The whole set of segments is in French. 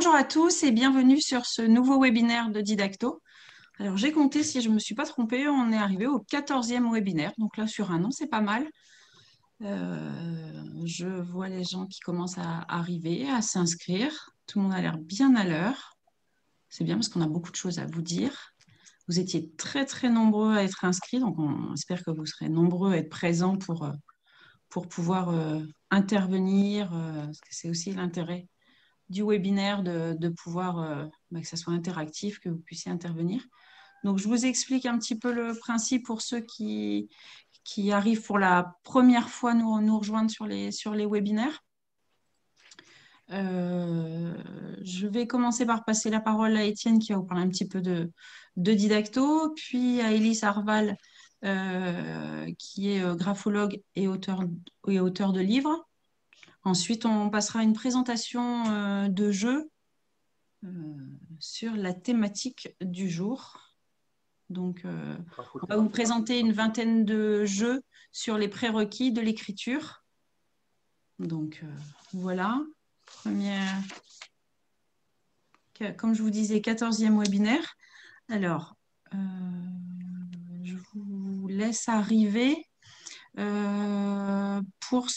Bonjour à tous et bienvenue sur ce nouveau webinaire de Didacto. Alors j'ai compté, si je ne me suis pas trompée, on est arrivé au 14e webinaire. Donc là, sur un an, c'est pas mal. Je vois les gens qui commencent à arriver, à s'inscrire. Tout le monde a l'air bien à l'heure. C'est bien parce qu'on a beaucoup de choses à vous dire. Vous étiez très, très nombreux à être inscrits. Donc on espère que vous serez nombreux à être présents pour pouvoir intervenir. Parce que c'est aussi l'intérêt du webinaire de pouvoir que ça soit interactif, que vous puissiez intervenir. Donc, je vous explique un petit peu le principe pour ceux qui arrivent pour la première fois nous rejoindre sur les webinaires. Je vais commencer par passer la parole à Étienne qui va vous parler un petit peu de Didacto, puis à Élise Arval qui est graphologue et auteur de livres. Ensuite, on passera à une présentation de jeu sur la thématique du jour. Donc, on va vous présenter une vingtaine de jeux sur les prérequis de l'écriture. Donc, voilà. Comme je vous disais, 14e webinaire. Alors, je vous laisse arriver. Pour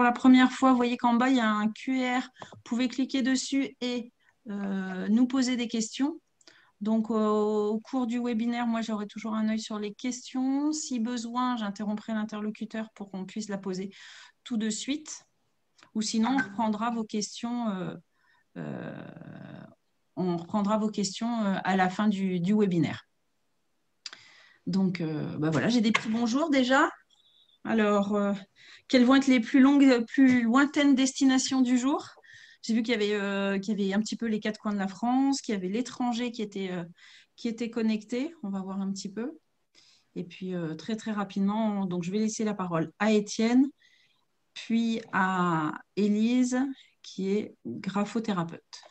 la première fois, vous voyez qu'en bas, il y a un QR. Vous pouvez cliquer dessus et nous poser des questions. Donc, au cours du webinaire, moi, j'aurai toujours un œil sur les questions. Si besoin, j'interromprai l'interlocuteur pour qu'on puisse la poser tout de suite. Ou sinon, on reprendra vos questions, à la fin du webinaire. Donc, voilà, j'ai des petits bonjours déjà. Alors, quelles vont être les plus lointaines destinations du jour? J'ai vu qu'il y avait un petit peu les quatre coins de la France, qu'il y avait l'étranger qui était connecté. On va voir un petit peu. Et puis, très, très rapidement, donc je vais laisser la parole à Étienne, puis à Élise, qui est graphothérapeute.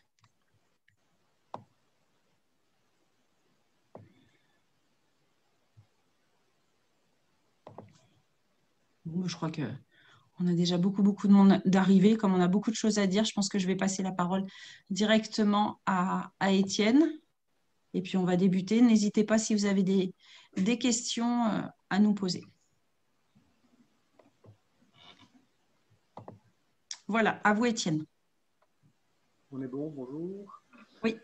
Bon, je crois qu'on a déjà beaucoup de monde d'arriver. Comme on a beaucoup de choses à dire, je pense que je vais passer la parole directement à Étienne. Et puis, on va débuter. N'hésitez pas si vous avez des questions à nous poser. Voilà, à vous, Étienne. On est bon, bonjour. Oui.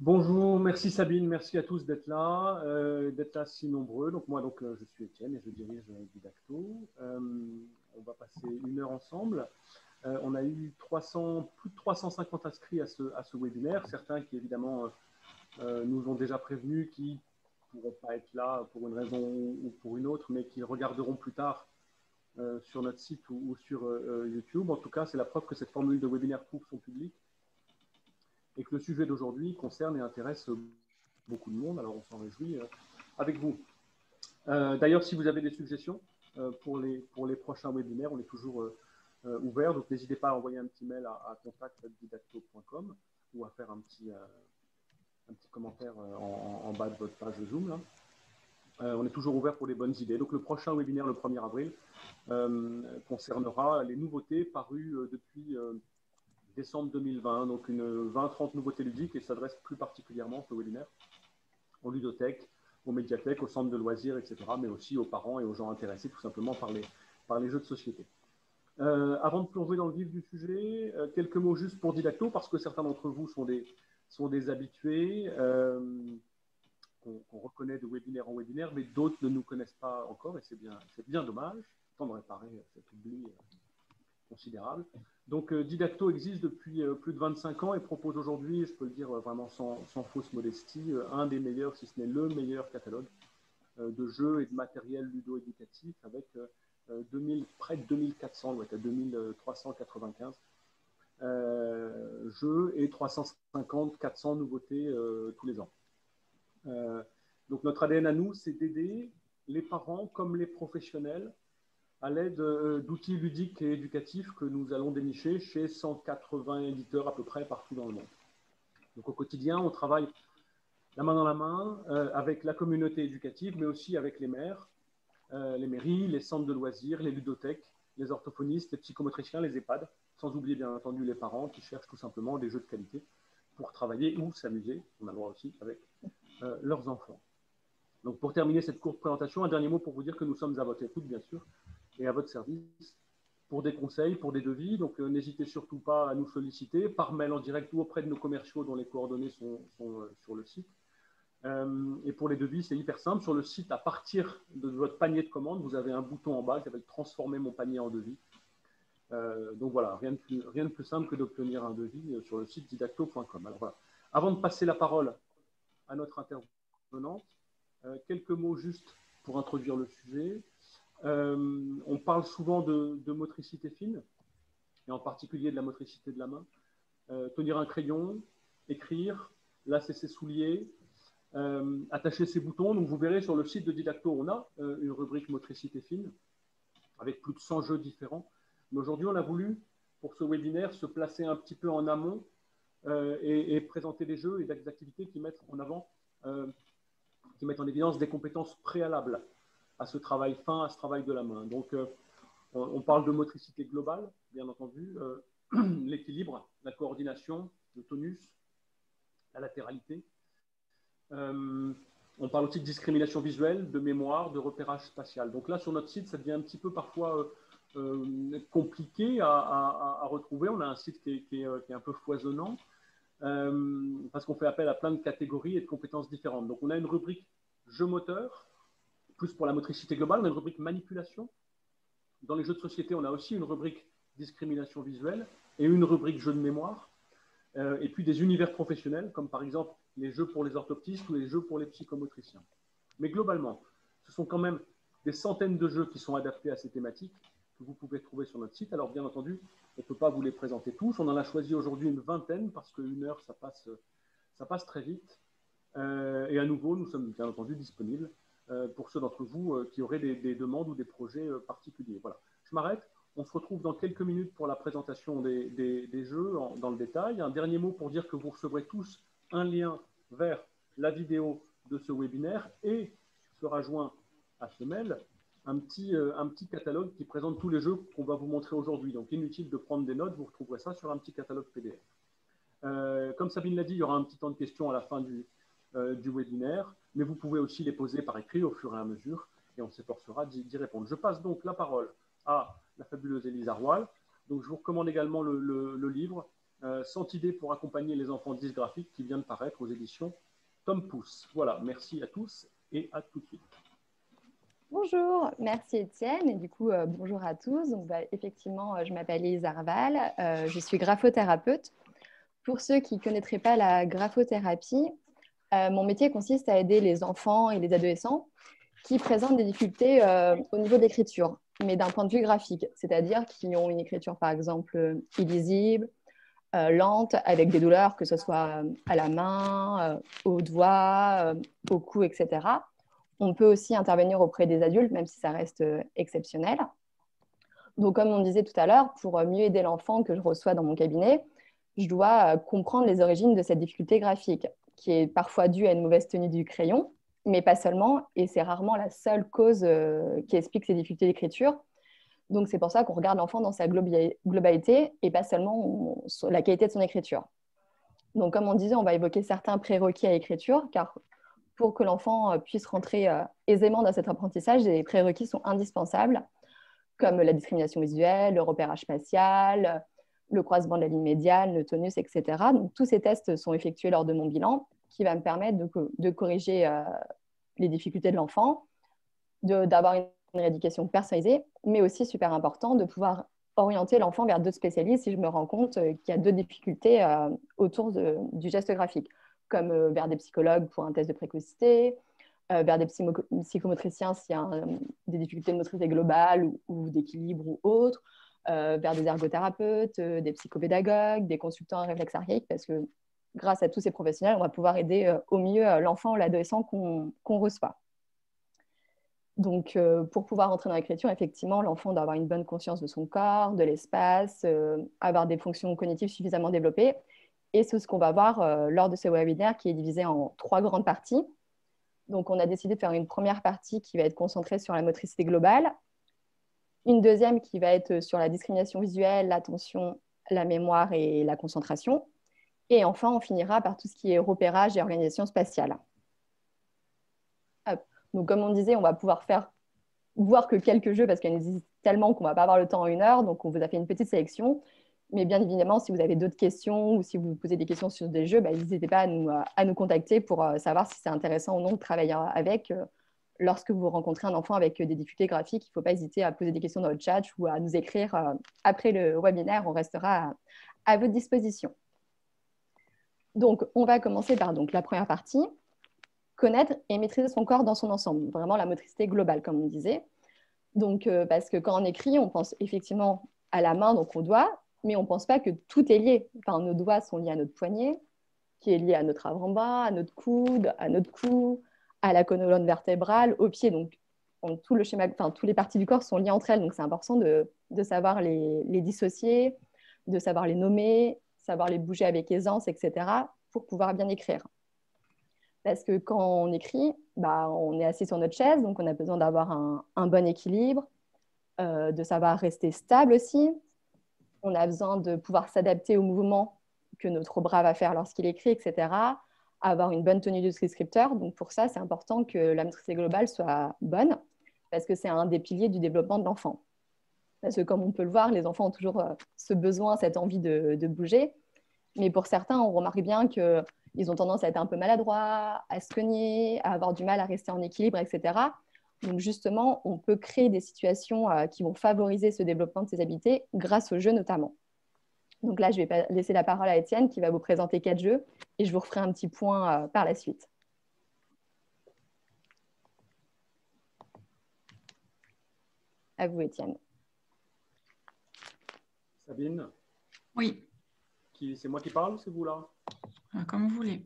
Bonjour, merci Sabine, merci à tous d'être là si nombreux. Donc moi, je suis Étienne et je dirige Didacto. On va passer une heure ensemble. On a eu plus de 350 inscrits à ce webinaire. Certains qui, évidemment, nous ont déjà prévenus, qui ne pourront pas être là pour une raison ou pour une autre, mais qui regarderont plus tard sur notre site ou sur YouTube. En tout cas, c'est la preuve que cette formule de webinaire trouve son public et que le sujet d'aujourd'hui concerne et intéresse beaucoup de monde. Alors, on s'en réjouit avec vous. D'ailleurs, si vous avez des suggestions pour les prochains webinaires, on est toujours ouvert. Donc, n'hésitez pas à envoyer un petit mail à contact@didacto.com ou à faire un petit commentaire en bas de votre page de Zoom. Là. On est toujours ouvert pour les bonnes idées. Donc, le prochain webinaire, le 1er avril, concernera les nouveautés parues depuis décembre 2020. Donc, une 20-30 nouveautés ludiques et s'adresse plus particulièrement, ce webinaire, aux ludothèques, aux médiathèques, aux centres de loisirs, etc., mais aussi aux parents et aux gens intéressés tout simplement par les jeux de société. Avant de plonger dans le vif du sujet, quelques mots juste pour Didacto, parce que certains d'entre vous sont des habitués qu'on reconnaît de webinaire en webinaire, mais d'autres ne nous connaissent pas encore, et c'est bien dommage. Temps de réparer cet oubli considérable. Donc, Didacto existe depuis plus de 25 ans et propose aujourd'hui, je peux le dire vraiment sans fausse modestie, un des meilleurs, si ce n'est le meilleur catalogue de jeux et de matériel ludo-éducatif avec près de 2400, doit être à 2395 jeux et 350-400 nouveautés tous les ans. Donc, notre ADN à nous, c'est d'aider les parents comme les professionnels à l'aide d'outils ludiques et éducatifs que nous allons dénicher chez 180 éditeurs à peu près partout dans le monde. Donc au quotidien, on travaille la main dans la main avec la communauté éducative, mais aussi avec les maires, les mairies, les centres de loisirs, les ludothèques, les orthophonistes, les psychomotriciens, les EHPAD, sans oublier bien entendu les parents qui cherchent tout simplement des jeux de qualité pour travailler ou s'amuser, on a le droit aussi, avec leurs enfants. Donc, pour terminer cette courte présentation, un dernier mot pour vous dire que nous sommes à votre écoute, bien sûr, et à votre service pour des conseils, pour des devis. Donc, n'hésitez surtout pas à nous solliciter par mail en direct ou auprès de nos commerciaux dont les coordonnées sont sur le site. Et pour les devis, c'est hyper simple. Sur le site, à partir de votre panier de commande, vous avez un bouton en bas qui s'appelle « Transformer mon panier en devis ». Donc voilà, rien de plus simple que d'obtenir un devis sur le site didacto.com. Alors voilà, avant de passer la parole à notre intervenante, quelques mots juste pour introduire le sujet. On parle souvent de motricité fine, et en particulier de la motricité de la main. Tenir un crayon, écrire, lasser ses souliers, attacher ses boutons. Donc vous verrez sur le site de Didacto, on a une rubrique motricité fine, avec plus de 100 jeux différents. Mais aujourd'hui, on a voulu, pour ce webinaire, se placer un petit peu en amont et présenter des jeux et des activités qui mettent en avant qui mettent en évidence des compétences préalables à ce travail fin, à ce travail de la main. Donc, on parle de motricité globale, bien entendu, l'équilibre, la coordination, le tonus, la latéralité. On parle aussi de discrimination visuelle, de mémoire, de repérage spatial. Donc là, sur notre site, ça devient un petit peu parfois compliqué à retrouver. On a un site qui est un peu foisonnant. Parce qu'on fait appel à plein de catégories et de compétences différentes. Donc, on a une rubrique jeu moteur, plus pour la motricité globale, on a une rubrique manipulation. Dans les jeux de société, on a aussi une rubrique discrimination visuelle et une rubrique jeu de mémoire. Et puis des univers professionnels, comme par exemple les jeux pour les orthoptistes ou les jeux pour les psychomotriciens. Mais globalement, ce sont quand même des centaines de jeux qui sont adaptés à ces thématiques que vous pouvez trouver sur notre site. Alors, bien entendu, on ne peut pas vous les présenter tous. On en a choisi aujourd'hui une vingtaine parce qu'une heure, ça passe très vite. Et à nouveau, nous sommes bien entendu disponibles pour ceux d'entre vous qui auraient des demandes ou des projets particuliers. Voilà. Je m'arrête. On se retrouve dans quelques minutes pour la présentation des jeux dans le détail. Un dernier mot pour dire que vous recevrez tous un lien vers la vidéo de ce webinaire et sera joint à ce mail un petit catalogue qui présente tous les jeux qu'on va vous montrer aujourd'hui. Donc, inutile de prendre des notes, vous retrouverez ça sur un petit catalogue PDF. Comme Sabine l'a dit, il y aura un petit temps de questions à la fin du webinaire, mais vous pouvez aussi les poser par écrit au fur et à mesure et on s'efforcera d'y répondre. Je passe donc la parole à la fabuleuse Élise Arwal. Donc, je vous recommande également le livre « 100 idées pour accompagner les enfants dysgraphiques » qui vient de paraître aux éditions Tom Pouce. Voilà, merci à tous et à tout de suite. Bonjour, merci Étienne et du coup bonjour à tous. Donc, effectivement, je m'appelle Élise Arwal, je suis graphothérapeute. Pour ceux qui ne connaîtraient pas la graphothérapie, mon métier consiste à aider les enfants et les adolescents qui présentent des difficultés au niveau de l'écriture, mais d'un point de vue graphique, c'est-à-dire qui ont une écriture par exemple illisible, lente, avec des douleurs, que ce soit à la main, au doigt, au cou, etc. On peut aussi intervenir auprès des adultes, même si ça reste exceptionnel. Donc, comme on disait tout à l'heure, pour mieux aider l'enfant que je reçois dans mon cabinet, je dois comprendre les origines de cette difficulté graphique, qui est parfois due à une mauvaise tenue du crayon, mais pas seulement, et c'est rarement la seule cause qui explique ces difficultés d'écriture. Donc, c'est pour ça qu'on regarde l'enfant dans sa globalité et pas seulement la qualité de son écriture. Donc, comme on disait, on va évoquer certains prérequis à l'écriture, car pour que l'enfant puisse rentrer aisément dans cet apprentissage, les prérequis sont indispensables, comme la discrimination visuelle, le repérage spatial, le croisement de la ligne médiane, le tonus, etc. Donc, tous ces tests sont effectués lors de mon bilan, qui va me permettre de corriger les difficultés de l'enfant, d'avoir une rééducation personnalisée, mais aussi, super important, de pouvoir orienter l'enfant vers d'autres spécialistes si je me rends compte qu'il y a d'autres difficultés autour du geste graphique, comme vers des psychologues pour un test de précocité, vers des psychomotriciens s'il y a des difficultés de motricité globale ou d'équilibre ou autre, vers des ergothérapeutes, des psychopédagogues, des consultants en réflexe archaïque, parce que grâce à tous ces professionnels, on va pouvoir aider au mieux l'enfant ou l'adolescent qu'on reçoit. Donc, pour pouvoir entrer dans l'écriture, effectivement, l'enfant doit avoir une bonne conscience de son corps, de l'espace, avoir des fonctions cognitives suffisamment développées. Et c'est ce qu'on va voir lors de ce webinaire qui est divisé en 3 grandes parties. Donc, on a décidé de faire une première partie qui va être concentrée sur la motricité globale, une deuxième qui va être sur la discrimination visuelle, l'attention, la mémoire et la concentration, Et enfin, on finira par tout ce qui est repérage et organisation spatiale. Hop. Donc, comme on disait, on va pouvoir voir que quelques jeux parce qu'il y en existe tellement qu'on ne va pas avoir le temps en 1 heure. Donc, on vous a fait une petite sélection. Mais bien évidemment, si vous avez d'autres questions ou si vous posez des questions sur des jeux, n'hésitez pas à nous contacter pour savoir si c'est intéressant ou non de travailler avec. Lorsque vous rencontrez un enfant avec des difficultés graphiques, il ne faut pas hésiter à poser des questions dans le chat ou à nous écrire après le webinaire. On restera à votre disposition. Donc, on va commencer par la première partie, connaître et maîtriser son corps dans son ensemble. Vraiment la motricité globale, comme on disait. Donc, parce que quand on écrit, on pense effectivement à la main, donc au doigt, mais on ne pense pas que tout est lié. Enfin, nos doigts sont liés à notre poignet, qui est lié à notre avant-bras, à notre coude, à notre cou, à la colonne vertébrale, aux pieds. Donc, tout le schéma, enfin, toutes les parties du corps sont liées entre elles. Donc, c'est important de savoir les dissocier, de savoir les nommer, savoir les bouger avec aisance, etc., pour pouvoir bien écrire. Parce que quand on écrit, on est assis sur notre chaise, donc on a besoin d'avoir un bon équilibre, de savoir rester stable aussi. On a besoin de pouvoir s'adapter au mouvement que notre bras va faire lorsqu'il écrit, etc. Avoir une bonne tenue du scripteur. Donc pour ça, c'est important que la motricité globale soit bonne, parce que c'est un des piliers du développement de l'enfant. Parce que comme on peut le voir, les enfants ont toujours ce besoin, cette envie de bouger. Mais pour certains, on remarque bien qu'ils ont tendance à être un peu maladroits, à se cogner, à avoir du mal à rester en équilibre, etc. Donc justement, on peut créer des situations qui vont favoriser ce développement de ces habiletés grâce au jeu notamment. Donc là, je vais laisser la parole à Étienne qui va vous présenter 4 jeux et je vous referai un petit point par la suite. À vous, Étienne. Sabine? Oui. C'est moi qui parle ou c'est vous là? Comme vous voulez.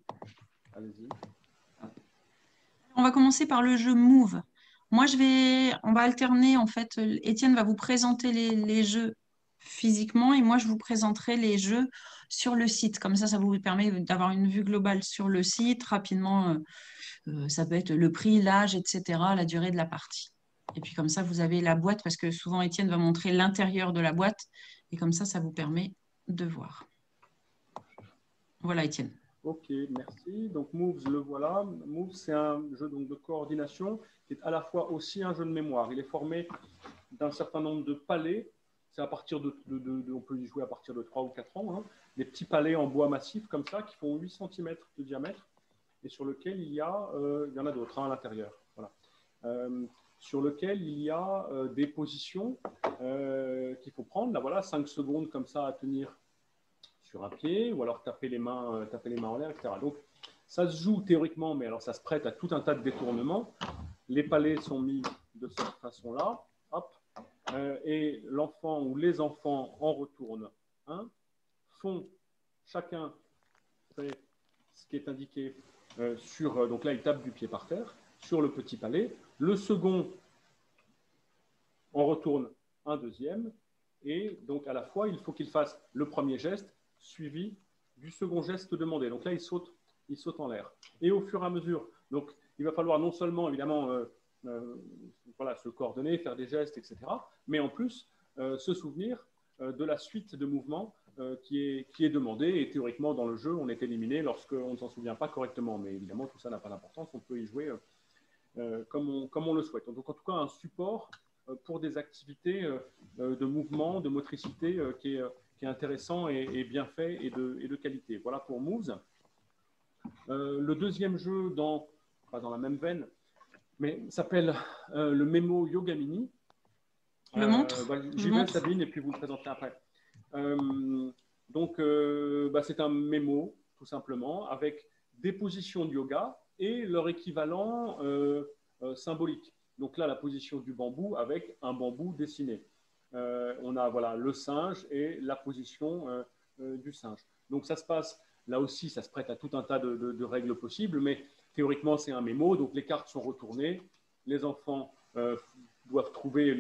Allez-y. On va commencer par le jeu Move. Moi, on va alterner, en fait. Étienne va vous présenter les jeux physiquement et moi, je vous présenterai les jeux sur le site. Comme ça vous permet d'avoir une vue globale sur le site. Rapidement, ça peut être le prix, l'âge, etc., la durée de la partie. Et puis comme ça, vous avez la boîte parce que souvent, Étienne va montrer l'intérieur de la boîte. Et comme ça vous permet de voir. Voilà, Étienne. Ok, merci. Donc Moves, le voilà. Moves, c'est un jeu donc, de coordination qui est à la fois aussi un jeu de mémoire. Il est formé d'un certain nombre de palets. C'est à partir on peut y jouer à partir de 3 ou 4 ans. Hein. Des petits palets en bois massif comme ça qui font 8 cm de diamètre et sur lequel il y en a d'autres à l'intérieur. Voilà. Sur lequel il y a des positions qu'il faut prendre. Là, voilà, 5 secondes comme ça à tenir sur un pied, ou alors taper les mains en l'air, etc. Donc, ça se joue théoriquement, mais alors ça se prête à tout un tas de détournements. Les palets sont mis de cette façon-là, hop, et l'enfant ou les enfants en retournent un, font chacun fait ce qui est indiqué sur, donc là il tape du pied par terre, sur le petit palais. Le second en retourne un deuxième, et donc à la fois il faut qu'il fasse le premier geste suivi du second geste demandé. Donc là, il saute en l'air. Et au fur et à mesure, donc il va falloir non seulement, évidemment, voilà, se coordonner, faire des gestes, etc., mais en plus, se souvenir de la suite de mouvements qui est demandée. Et théoriquement, dans le jeu, on est éliminé lorsqu'on ne s'en souvient pas correctement. Mais évidemment, tout ça n'a pas d'importance. On peut y jouer comme on le souhaite. Donc, en tout cas, un support pour des activités de mouvement, de motricité qui est intéressant et bien fait et de qualité. Voilà pour Moves. Le deuxième jeu, pas dans la même veine, mais s'appelle le Memo Yoga Mini. Le montre. J'y vais, Sabine, et puis vous le présenterez après. Donc, c'est un mémo, tout simplement, avec des positions de yoga et leur équivalent symbolique. Donc là, la position du bambou avec un bambou dessiné. On a voilà, le singe et la position du singe. Donc ça se passe, là aussi, ça se prête à tout un tas de règles possibles, mais théoriquement, c'est un mémo. Donc les cartes sont retournées, les enfants doivent trouver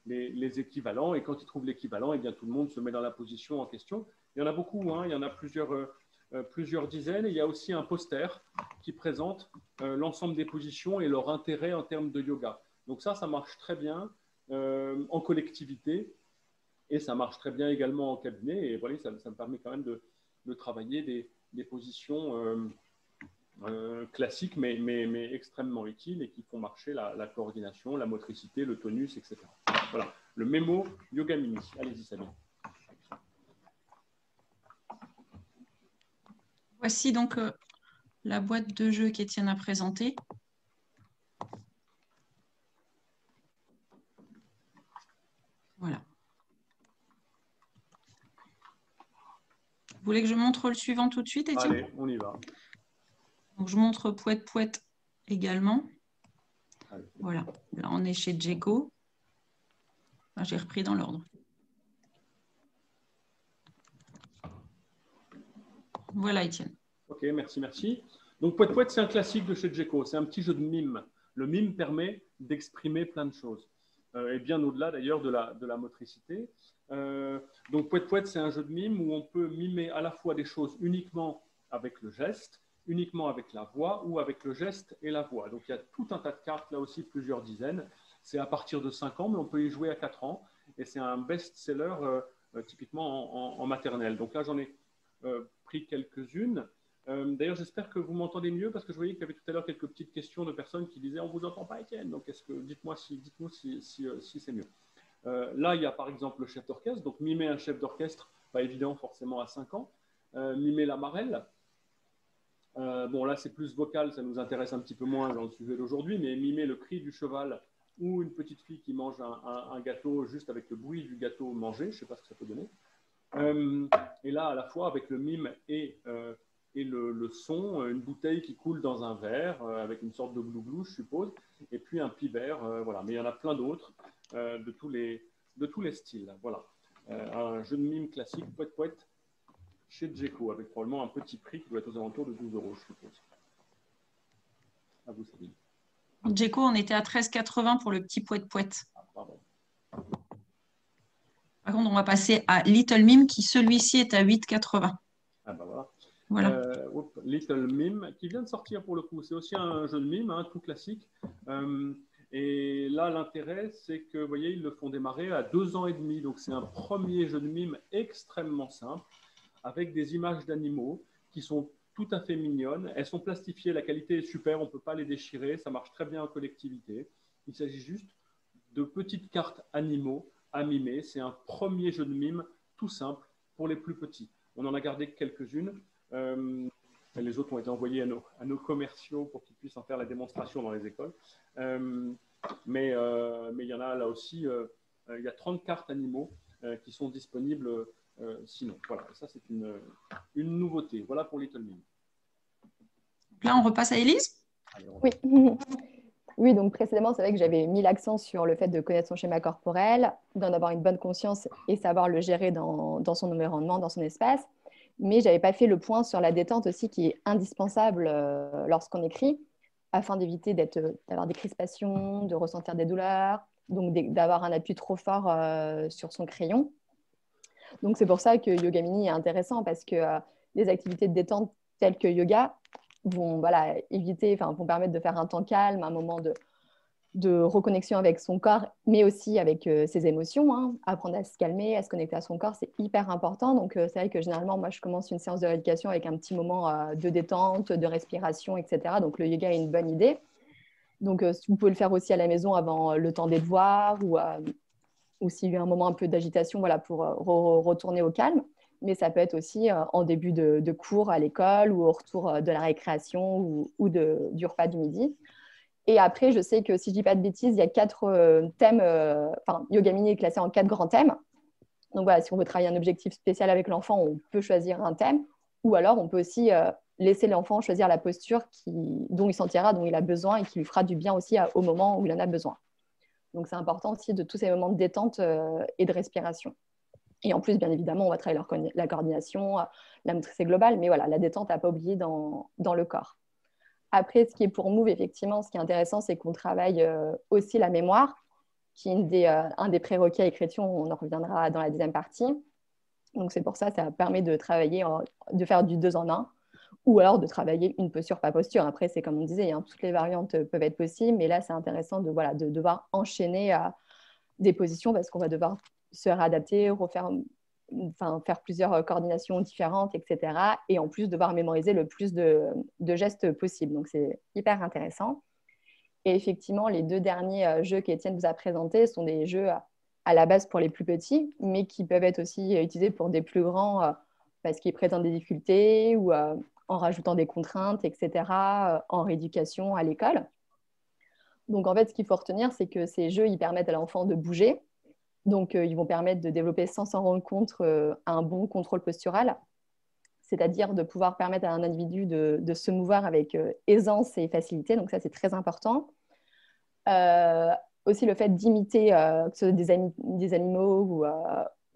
les équivalents, et quand ils trouvent l'équivalent, eh bien, tout le monde se met dans la position en question. Il y en a beaucoup, hein, il y en a plusieurs dizaines, et il y a aussi un poster qui présente l'ensemble des positions et leur intérêt en termes de yoga. Donc ça marche très bien en collectivité, et ça marche très bien également en cabinet, et voilà, ça me permet quand même de travailler des positions classiques, mais extrêmement utiles et qui font marcher la coordination, la motricité, le tonus, etc. Voilà, le mémo Yoga Mini. Allez-y, Sabine. Voici donc la boîte de jeu qu'Étienne a présentée. Voilà. Vous voulez que je montre le suivant tout de suite, Étienne? Allez, on y va. Donc, je montre Pouet Pouet également. Allez. Voilà, là on est chez Djeko. Enfin, j'ai repris dans l'ordre. Voilà, Étienne. Ok, merci, merci. Donc, Pouet Pouet, c'est un classique de chez Djeko. C'est un petit jeu de mime. Le mime permet d'exprimer plein de choses. Et bien au-delà d'ailleurs de la motricité. Donc, Pouet Pouet, c'est un jeu de mime où on peut mimer à la fois des choses uniquement avec le geste, uniquement avec la voix ou avec le geste et la voix. Donc, il y a tout un tas de cartes, là aussi plusieurs dizaines. C'est à partir de 5 ans, mais on peut y jouer à 4 ans. Et c'est un best-seller typiquement en maternelle. Donc là, j'en ai pris quelques-unes. D'ailleurs, j'espère que vous m'entendez mieux parce que je voyais qu'il y avait tout à l'heure quelques petites questions de personnes qui disaient « on ne vous entend pas, Étienne ». Donc, dites-nous si c'est mieux. Là, il y a par exemple le chef d'orchestre. Donc, mimer un chef d'orchestre, pas évident forcément à 5 ans. Mimer la marelle. Bon, là, c'est plus vocal, ça nous intéresse un petit peu moins dans le sujet d'aujourd'hui, mais mimer le cri du cheval ou une petite fille qui mange un gâteau juste avec le bruit du gâteau mangé, je ne sais pas ce que ça peut donner. Et là, à la fois, avec le mime et le son, une bouteille qui coule dans un verre avec une sorte de glou-glou, je suppose, et puis un pivert, voilà. Mais il y en a plein d'autres de tous les styles. Voilà. Un jeu de mime classique, Pouet Pouet, chez Djeko, avec probablement un petit prix qui doit être aux alentours de 12 €, je suppose. À vous, Sabine. Djeko, on était à 13,80 pour le petit Pouet Pouet. Ah, pardon. Par contre, on va passer à Little Mime, qui celui-ci est à 8,80. Ah bah voilà. Voilà. Little Mime, qui vient de sortir pour le coup. C'est aussi un jeu de mime, hein, tout classique. Et là, l'intérêt, c'est que, vous voyez, ils le font démarrer à 2 ans et demi. Donc, c'est un premier jeu de mime extrêmement simple, avec des images d'animaux qui sont tout à fait mignonnes. Elles sont plastifiées, la qualité est super, on ne peut pas les déchirer, ça marche très bien en collectivité. Il s'agit juste de petites cartes animaux à mimer. C'est un premier jeu de mime tout simple pour les plus petits. On en a gardé quelques-unes. Les autres ont été envoyés à nos commerciaux pour qu'ils puissent en faire la démonstration dans les écoles. Mais il y en a là aussi, il y a 30 cartes animaux qui sont disponibles sinon. Voilà, ça c'est une nouveauté. Voilà pour Little Mime. Là, on repasse à Élise. Oui. Oui, donc précédemment, c'est vrai que j'avais mis l'accent sur le fait de connaître son schéma corporel, d'en avoir une bonne conscience et savoir le gérer dans son environnement, dans son espace. Mais je n'avais pas fait le point sur la détente aussi, qui est indispensable lorsqu'on écrit, afin d'éviter d'avoir des crispations, de ressentir des douleurs, donc d'avoir un appui trop fort sur son crayon. Donc c'est pour ça que Yoga Mini est intéressant, parce que les activités de détente telles que yoga vont vont permettre de faire un temps calme, un moment de reconnexion avec son corps, mais aussi avec ses émotions. Hein. Apprendre à se calmer, à se connecter à son corps, c'est hyper important. Donc, c'est vrai que généralement, moi, je commence une séance de rééducation avec un petit moment de détente, de respiration, etc. Donc, le yoga est une bonne idée. Donc, vous pouvez le faire aussi à la maison avant le temps des devoirs ou s'il y a un moment un peu d'agitation, voilà, pour retourner au calme. Mais ça peut être aussi en début de cours à l'école ou au retour de la récréation ou du repas du midi. Et après, je sais que si je ne dis pas de bêtises, il y a 4 thèmes. Yoga Mini est classé en 4 grands thèmes. Donc voilà, si on veut travailler un objectif spécial avec l'enfant, on peut choisir un thème. Ou alors, on peut aussi laisser l'enfant choisir la posture dont il sentira, dont il a besoin et qui lui fera du bien aussi au moment où il en a besoin. Donc, c'est important aussi de tous ces moments de détente et de respiration. Et en plus, bien évidemment, on va travailler la coordination, la motricité globale. Mais voilà, la détente, à ne pas oublier dans le corps. Après, ce qui est pour Move, effectivement, ce qui est intéressant, c'est qu'on travaille aussi la mémoire, qui est un des prérequis à l'écriture. On en reviendra dans la deuxième partie. Donc, c'est pour ça permet de travailler, de faire du 2 en 1, ou alors de travailler une posture par posture. Après, c'est comme on disait, hein, toutes les variantes peuvent être possibles, mais là, c'est intéressant de devoir enchaîner des positions parce qu'on va devoir se réadapter, refaire faire plusieurs coordinations différentes, etc. Et en plus, devoir mémoriser le plus de gestes possible. Donc, c'est hyper intéressant. Et effectivement, les 2 derniers jeux qu'Étienne vous a présentés sont des jeux à la base pour les plus petits, mais qui peuvent être aussi utilisés pour des plus grands parce qu'ils présentent des difficultés ou en rajoutant des contraintes, etc., en rééducation à l'école. Donc, en fait, ce qu'il faut retenir, c'est que ces jeux, ils permettent à l'enfant de bouger. Donc, ils vont permettre de développer, sans s'en rendre compte, un bon contrôle postural, c'est-à-dire de pouvoir permettre à un individu de se mouvoir avec aisance et facilité. Donc, ça, c'est très important. Aussi, le fait d'imiter que ce soit des animaux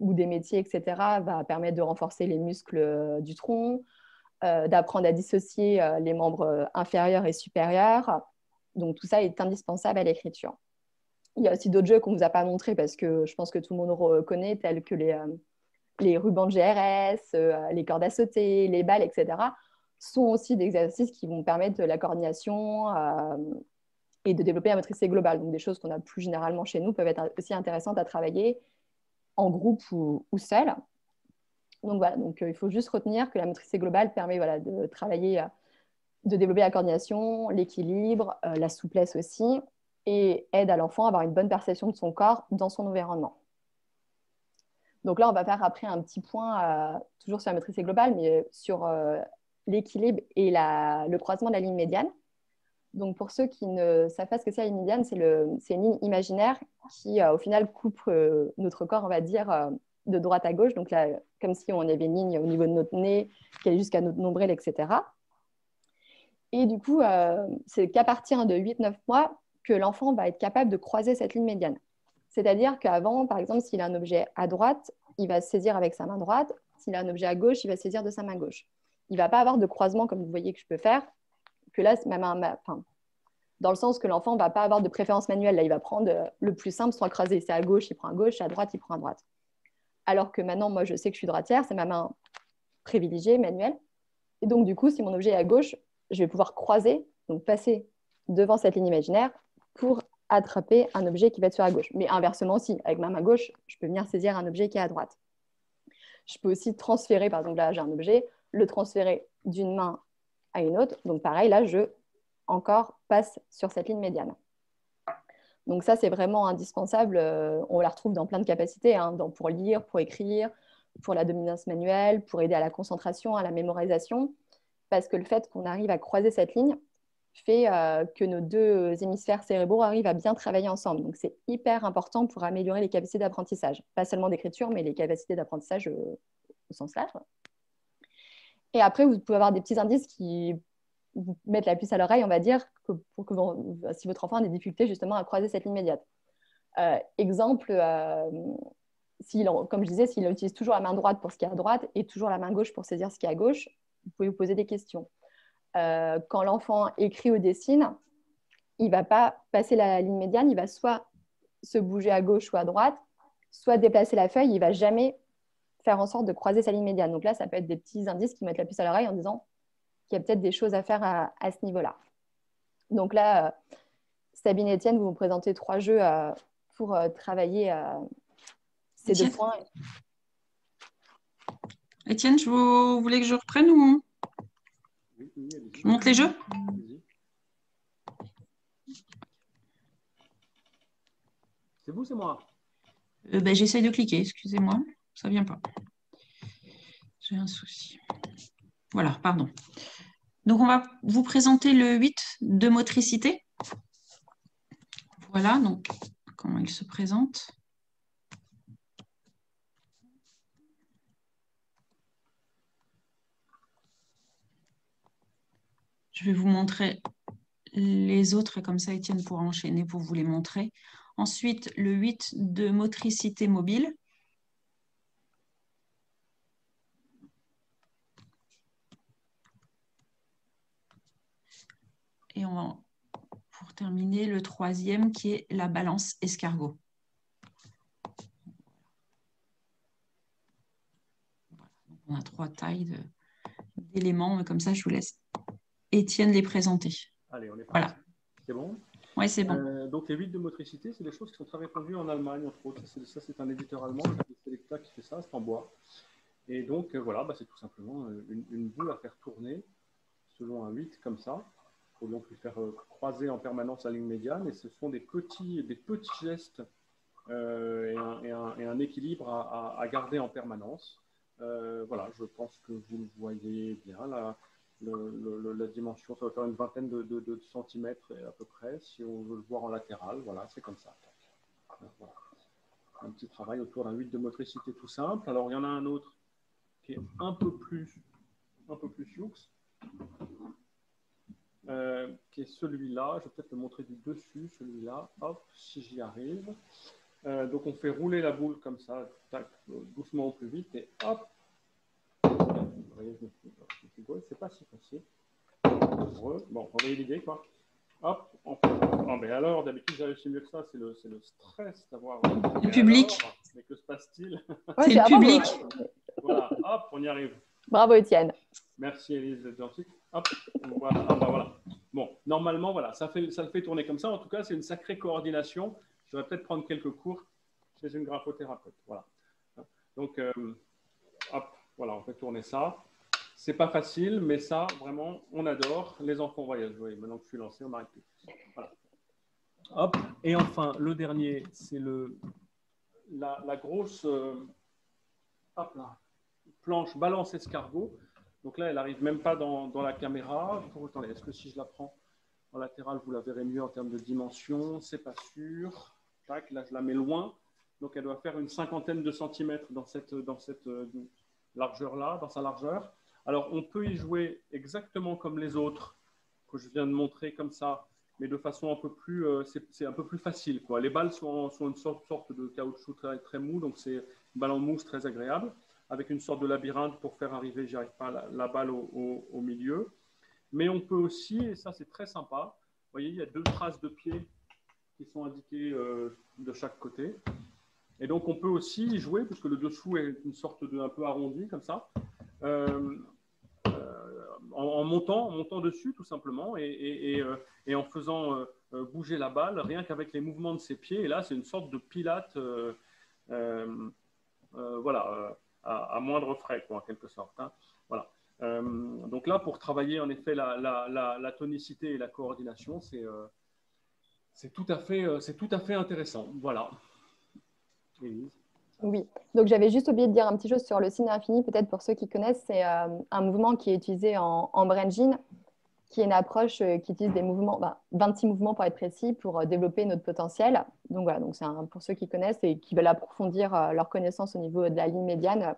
ou des métiers, etc., va permettre de renforcer les muscles du tronc, d'apprendre à dissocier les membres inférieurs et supérieurs. Donc, tout ça est indispensable à l'écriture. Il y a aussi d'autres jeux qu'on ne vous a pas montrés parce que je pense que tout le monde connaît, tels que les rubans de GRS, les cordes à sauter, les balles, etc., sont aussi des exercices qui vont permettre de la coordination et de développer la motricité globale. Donc, des choses qu'on a plus généralement chez nous peuvent être aussi intéressantes à travailler en groupe ou seul. Donc, voilà. Donc, il faut juste retenir que la motricité globale permet de travailler, de développer la coordination, l'équilibre, la souplesse aussi, et aide à l'enfant à avoir une bonne perception de son corps dans son environnement. Donc là, on va faire après un petit point, toujours sur la motricité globale, mais sur l'équilibre et le croisement de la ligne médiane. Donc pour ceux qui ne savent pas ce que c'est la ligne médiane, c'est une ligne imaginaire qui, au final, coupe notre corps, on va dire, de droite à gauche. Donc là, comme si on avait une ligne au niveau de notre nez qui allait jusqu'à notre nombril, etc. Et du coup, c'est qu'à partir de 8-9 mois que l'enfant va être capable de croiser cette ligne médiane. C'est-à-dire qu'avant, par exemple, s'il a un objet à droite, il va se saisir avec sa main droite. S'il a un objet à gauche, il va se saisir de sa main gauche. Il ne va pas avoir de croisement, comme vous voyez que je peux faire, que là, dans le sens que l'enfant ne va pas avoir de préférence manuelle. Là, il va prendre le plus simple sans creuser. C'est à gauche, il prend à gauche, à droite, il prend à droite. Alors que maintenant, moi, je sais que je suis droitière, c'est ma main privilégiée, manuelle. Et donc, du coup, si mon objet est à gauche, je vais pouvoir croiser, donc passer devant cette ligne imaginaire pour attraper un objet qui va être sur la gauche. Mais inversement aussi, avec ma main gauche, je peux venir saisir un objet qui est à droite. Je peux aussi transférer, par exemple, là, j'ai un objet, le transférer d'une main à une autre. Donc, pareil, là, je encore passe sur cette ligne médiane. Donc, ça, c'est vraiment indispensable. On la retrouve dans plein de capacités, hein, pour lire, pour écrire, pour la dominance manuelle, pour aider à la concentration, à la mémorisation. Parce que le fait qu'on arrive à croiser cette ligne fait que nos 2 hémisphères cérébraux arrivent à bien travailler ensemble. Donc, c'est hyper important pour améliorer les capacités d'apprentissage. Pas seulement d'écriture, mais les capacités d'apprentissage au sens large. Et après, vous pouvez avoir des petits indices qui vous mettent la puce à l'oreille, on va dire, si votre enfant a des difficultés justement à croiser cette ligne médiane. Exemple, comme je disais, s'il utilise toujours la main droite pour ce qui est à droite et toujours la main gauche pour saisir ce qui est à gauche, vous pouvez vous poser des questions. Quand l'enfant écrit ou dessine, il ne va pas passer la ligne médiane, il va soit se bouger à gauche ou à droite, soit déplacer la feuille, il ne va jamais faire en sorte de croiser sa ligne médiane. Donc là, ça peut être des petits indices qui mettent la puce à l'oreille en disant qu'il y a peut-être des choses à faire à ce niveau-là. Donc là, Sabine et Étienne, vous me présentez 3 jeux pour travailler ces 2 points. Étienne, vous voulez que je reprenne ou je monte les jeux? C'est vous, c'est moi? J'essaye de cliquer, excusez-moi, ça ne vient pas. J'ai un souci. Voilà, pardon. Donc, on va vous présenter le 8 de motricité. Voilà, donc, comment il se présente. Je vais vous montrer les autres, et comme ça, Étienne pourra enchaîner pour vous les montrer. Ensuite, le 8 de motricité mobile. Et on va, pour terminer, le 3e qui est la balance escargot. Voilà. On a 3 tailles d'éléments, mais comme ça, je vous laisse Étienne les présenter. Allez, on est parti. Voilà. C'est bon? Ouais, c'est bon. Donc, les 8 de motricité, c'est des choses qui sont très répandues en Allemagne, entre autres. Ça, c'est un éditeur allemand, le Selecta, qui fait ça, c'est en bois. Et donc, voilà, c'est tout simplement une boule à faire tourner selon un 8 comme ça. Il faut donc lui faire croiser en permanence la ligne médiane. Et ce sont des petits gestes et un équilibre à garder en permanence. Voilà, je pense que vous le voyez bien. La dimension, ça va faire une vingtaine de centimètres à peu près. Si on veut le voir en latéral, voilà, c'est comme ça. Voilà. Un petit travail autour d'un 8 de motricité tout simple. Alors, il y en a un autre qui est un peu plus sioux, qui est celui-là. Je vais peut-être le montrer du dessus, celui-là. Hop, si j'y arrive. Donc, on fait rouler la boule comme ça, tac, doucement au plus vite, et hop. Vous voyez, c'est pas si facile. Bon, vous voyez l'idée, quoi. Hop, mais alors, d'habitude, j'ai réussi mieux que ça. C'est le stress d'avoir le public. Alors, mais que se passe-t-il? C'est le public. Voilà, hop, on y arrive. Bravo, Étienne. Merci, Élise, d'être gentille. Hop, voilà, voilà. Bon, normalement, voilà, ça le fait tourner comme ça. En tout cas, c'est une sacrée coordination. Je devrais peut-être prendre quelques cours chez une graphothérapeute. Voilà. Donc, hop, voilà, on fait tourner ça. C'est pas facile, mais ça, vraiment, on adore. Les enfants voyagent. Vous voyez, maintenant que je suis lancé, on m'arrête plus. Voilà. Hop, et enfin, le dernier, c'est la grosse hop là, planche balance escargot. Donc là, elle n'arrive même pas dans la caméra. Attendez, est-ce que si je la prends en latéral, vous la verrez mieux en termes de dimension? C'est pas sûr. Tac, là, je la mets loin. Donc, elle doit faire une cinquantaine de centimètres dans cette largeur-là, dans sa largeur. Alors, on peut y jouer exactement comme les autres que je viens de montrer comme ça, mais de façon un peu plus, c'est un peu plus facile, quoi. Les balles sont une sorte de caoutchouc très, très mou, donc c'est une balle en mousse très agréable, avec une sorte de labyrinthe pour faire arriver, j'y arrive pas, la balle au milieu. Mais on peut aussi, et ça c'est très sympa, vous voyez, il y a 2 traces de pieds qui sont indiquées de chaque côté. Et donc on peut aussi y jouer, puisque le dessous est une sorte de un peu arrondi comme ça, en montant dessus tout simplement et en faisant bouger la balle, rien qu'avec les mouvements de ses pieds. Et là, c'est une sorte de pilate, voilà, à moindre frais, quoi, en quelque sorte. Hein. Voilà. Donc là, pour travailler en effet la tonicité et la coordination, c'est tout à fait intéressant. Voilà. Élise. Oui, donc j'avais juste oublié de dire un petit chose sur le signe infini, peut-être pour ceux qui connaissent, c'est un mouvement qui est utilisé en brain-gym, qui est une approche qui utilise des mouvements, 26 mouvements pour être précis, pour développer notre potentiel. Donc voilà, donc c'est pour ceux qui connaissent et qui veulent approfondir leur connaissance au niveau de la ligne médiane,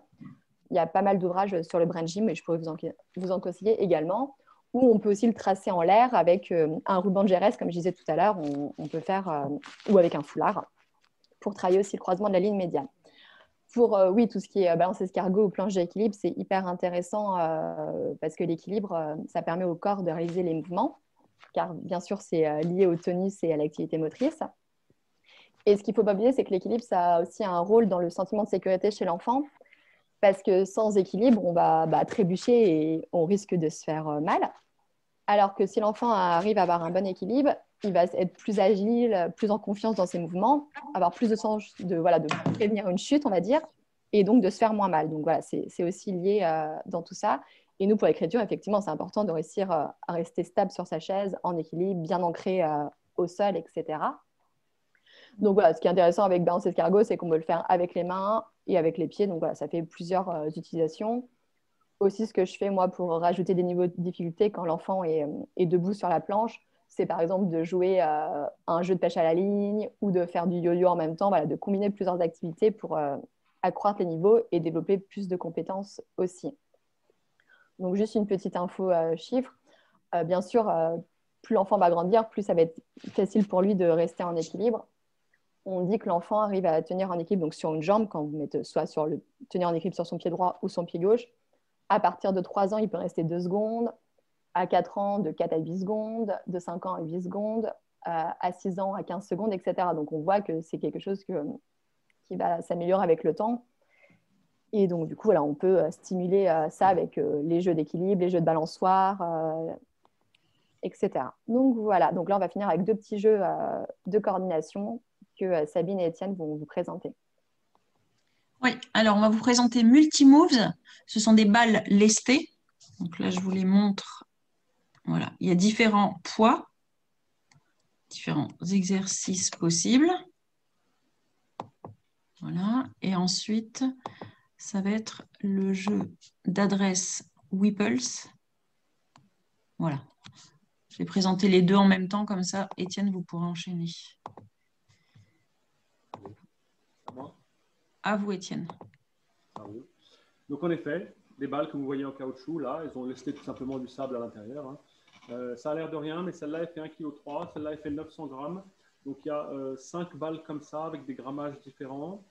il y a pas mal d'ouvrages sur le brain-gym et je pourrais vous en conseiller également. Ou on peut aussi le tracer en l'air avec un ruban de GRS, comme je disais tout à l'heure, on peut faire, ou avec un foulard, pour travailler aussi le croisement de la ligne médiane. Pour oui, tout ce qui est balance escargot ou planche d'équilibre, c'est hyper intéressant parce que l'équilibre, ça permet au corps de réaliser les mouvements, car bien sûr, c'est lié au tonus et à l'activité motrice. Et ce qu'il ne faut pas oublier, c'est que l'équilibre, ça a aussi un rôle dans le sentiment de sécurité chez l'enfant, parce que sans équilibre, on va trébucher et on risque de se faire mal. Alors que si l'enfant arrive à avoir un bon équilibre, il va être plus agile, plus en confiance dans ses mouvements, avoir plus de sens de prévenir une chute, on va dire, et donc de se faire moins mal. Donc voilà, c'est aussi lié dans tout ça. Et nous, pour l'écriture, effectivement, c'est important de réussir à rester stable sur sa chaise, en équilibre, bien ancré au sol, etc. Donc voilà, ce qui est intéressant avec balance escargot, c'est qu'on peut le faire avec les mains et avec les pieds. Donc voilà, ça fait plusieurs utilisations. Aussi, ce que je fais, moi, pour rajouter des niveaux de difficulté quand l'enfant est debout sur la planche, c'est par exemple de jouer à un jeu de pêche à la ligne ou de faire du yo-yo en même temps, voilà, de combiner plusieurs activités pour accroître les niveaux et développer plus de compétences aussi. Donc, juste une petite info chiffre. Bien sûr, plus l'enfant va grandir, plus ça va être facile pour lui de rester en équilibre. On dit que l'enfant arrive à tenir en équilibre donc sur une jambe, quand vous mettez soit tenir en équilibre sur son pied droit ou son pied gauche. À partir de 3 ans, il peut rester 2 secondes. À 4 ans, de 4 à 8 secondes. De 5 ans à 8 secondes. À 6 ans, à 15 secondes, etc. Donc, on voit que c'est quelque chose qui va s'améliorer avec le temps. Et donc, du coup, voilà, on peut stimuler ça avec les jeux d'équilibre, les jeux de balançoire, etc. Donc voilà, donc là on va finir avec 2 petits jeux de coordination que Sabine et Étienne vont vous présenter. Oui, alors on va vous présenter Multimoves. Ce sont des balles lestées. Donc là, je vous les montre. Voilà, il y a différents poids, différents exercices possibles. Voilà, et ensuite, ça va être le jeu d'adresse Whipples. Voilà, je vais présenter les deux en même temps, comme ça, Étienne, vous pourrez enchaîner. À vous, Étienne. Donc en effet, les balles que vous voyez en caoutchouc, là, elles ont lesté tout simplement du sable à l'intérieur. Hein. Ça a l'air de rien, mais celle-là, elle fait 1,3 kg, celle-là, elle fait 900 grammes. Donc il y a 5 balles comme ça, avec des grammages différents.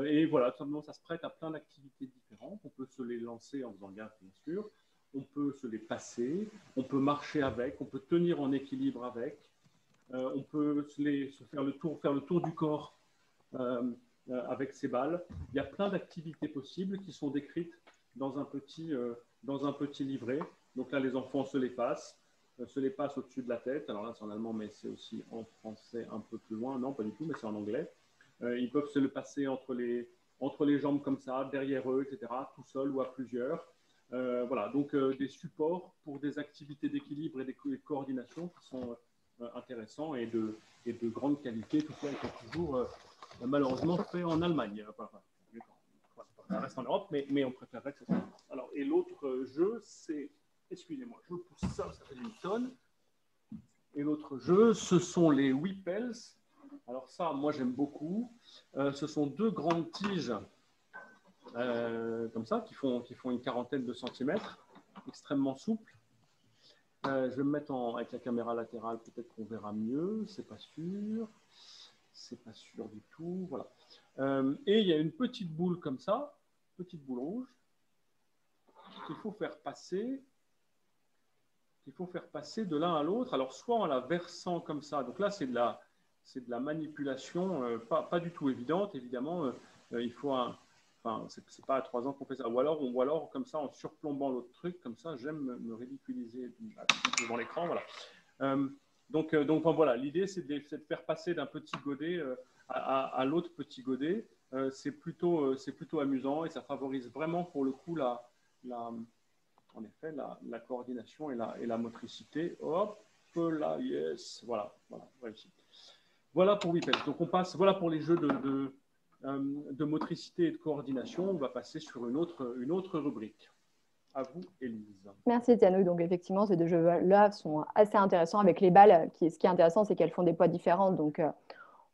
Et voilà, tout simplement, ça se prête à plein d'activités différentes. On peut se les lancer en faisant gaffe, bien sûr. On peut se les passer, on peut marcher avec, on peut tenir en équilibre avec. On peut faire le tour du corps avec ces balles. Il y a plein d'activités possibles qui sont décrites dans un petit livret. Donc là, les enfants se les passent au-dessus de la tête. Alors là, c'est en allemand, mais c'est aussi en français un peu plus loin. Non, pas du tout, mais c'est en anglais. Ils peuvent se le passer entre les jambes comme ça, derrière eux, etc., tout seul ou à plusieurs. Voilà, donc des supports pour des activités d'équilibre et de coordination qui sont intéressants et de grande qualité. Tout ça est toujours malheureusement fait en Allemagne. Ça reste en Europe, mais on préférerait que ce soit. Alors, et l'autre jeu, c'est, excusez-moi, je pousse ça, ça fait une tonne. Et l'autre jeu, ce sont les Whipples. Alors ça, moi j'aime beaucoup. Ce sont 2 grandes tiges comme ça, qui font une quarantaine de centimètres, extrêmement souples. Je vais me mettre avec la caméra latérale, peut-être qu'on verra mieux, c'est pas sûr. C'est pas sûr du tout, voilà. Et il y a une petite boule comme ça, petite boule rouge, qu'il faut faire passer de l'un à l'autre. Alors soit en la versant comme ça, donc là c'est de la manipulation pas du tout évidente, évidemment. Il faut c'est pas à 3 ans qu'on fait ça. Ou alors comme ça, en surplombant l'autre truc, comme ça, j'aime me ridiculiser devant l'écran, voilà. Donc voilà, l'idée c'est de faire passer d'un petit godet à l'autre petit godet. C'est plutôt amusant et ça favorise vraiment pour le coup en effet la coordination et la motricité. Hop là, yes, voilà, réussi. Voilà pour Whipples. Donc voilà pour les jeux de motricité et de coordination. On va passer sur une autre rubrique. À vous, Élise. Merci Étienne. Donc effectivement, ces 2 jeux-là sont assez intéressants avec les balles. Ce qui est intéressant, c'est qu'elles font des poids différents. Donc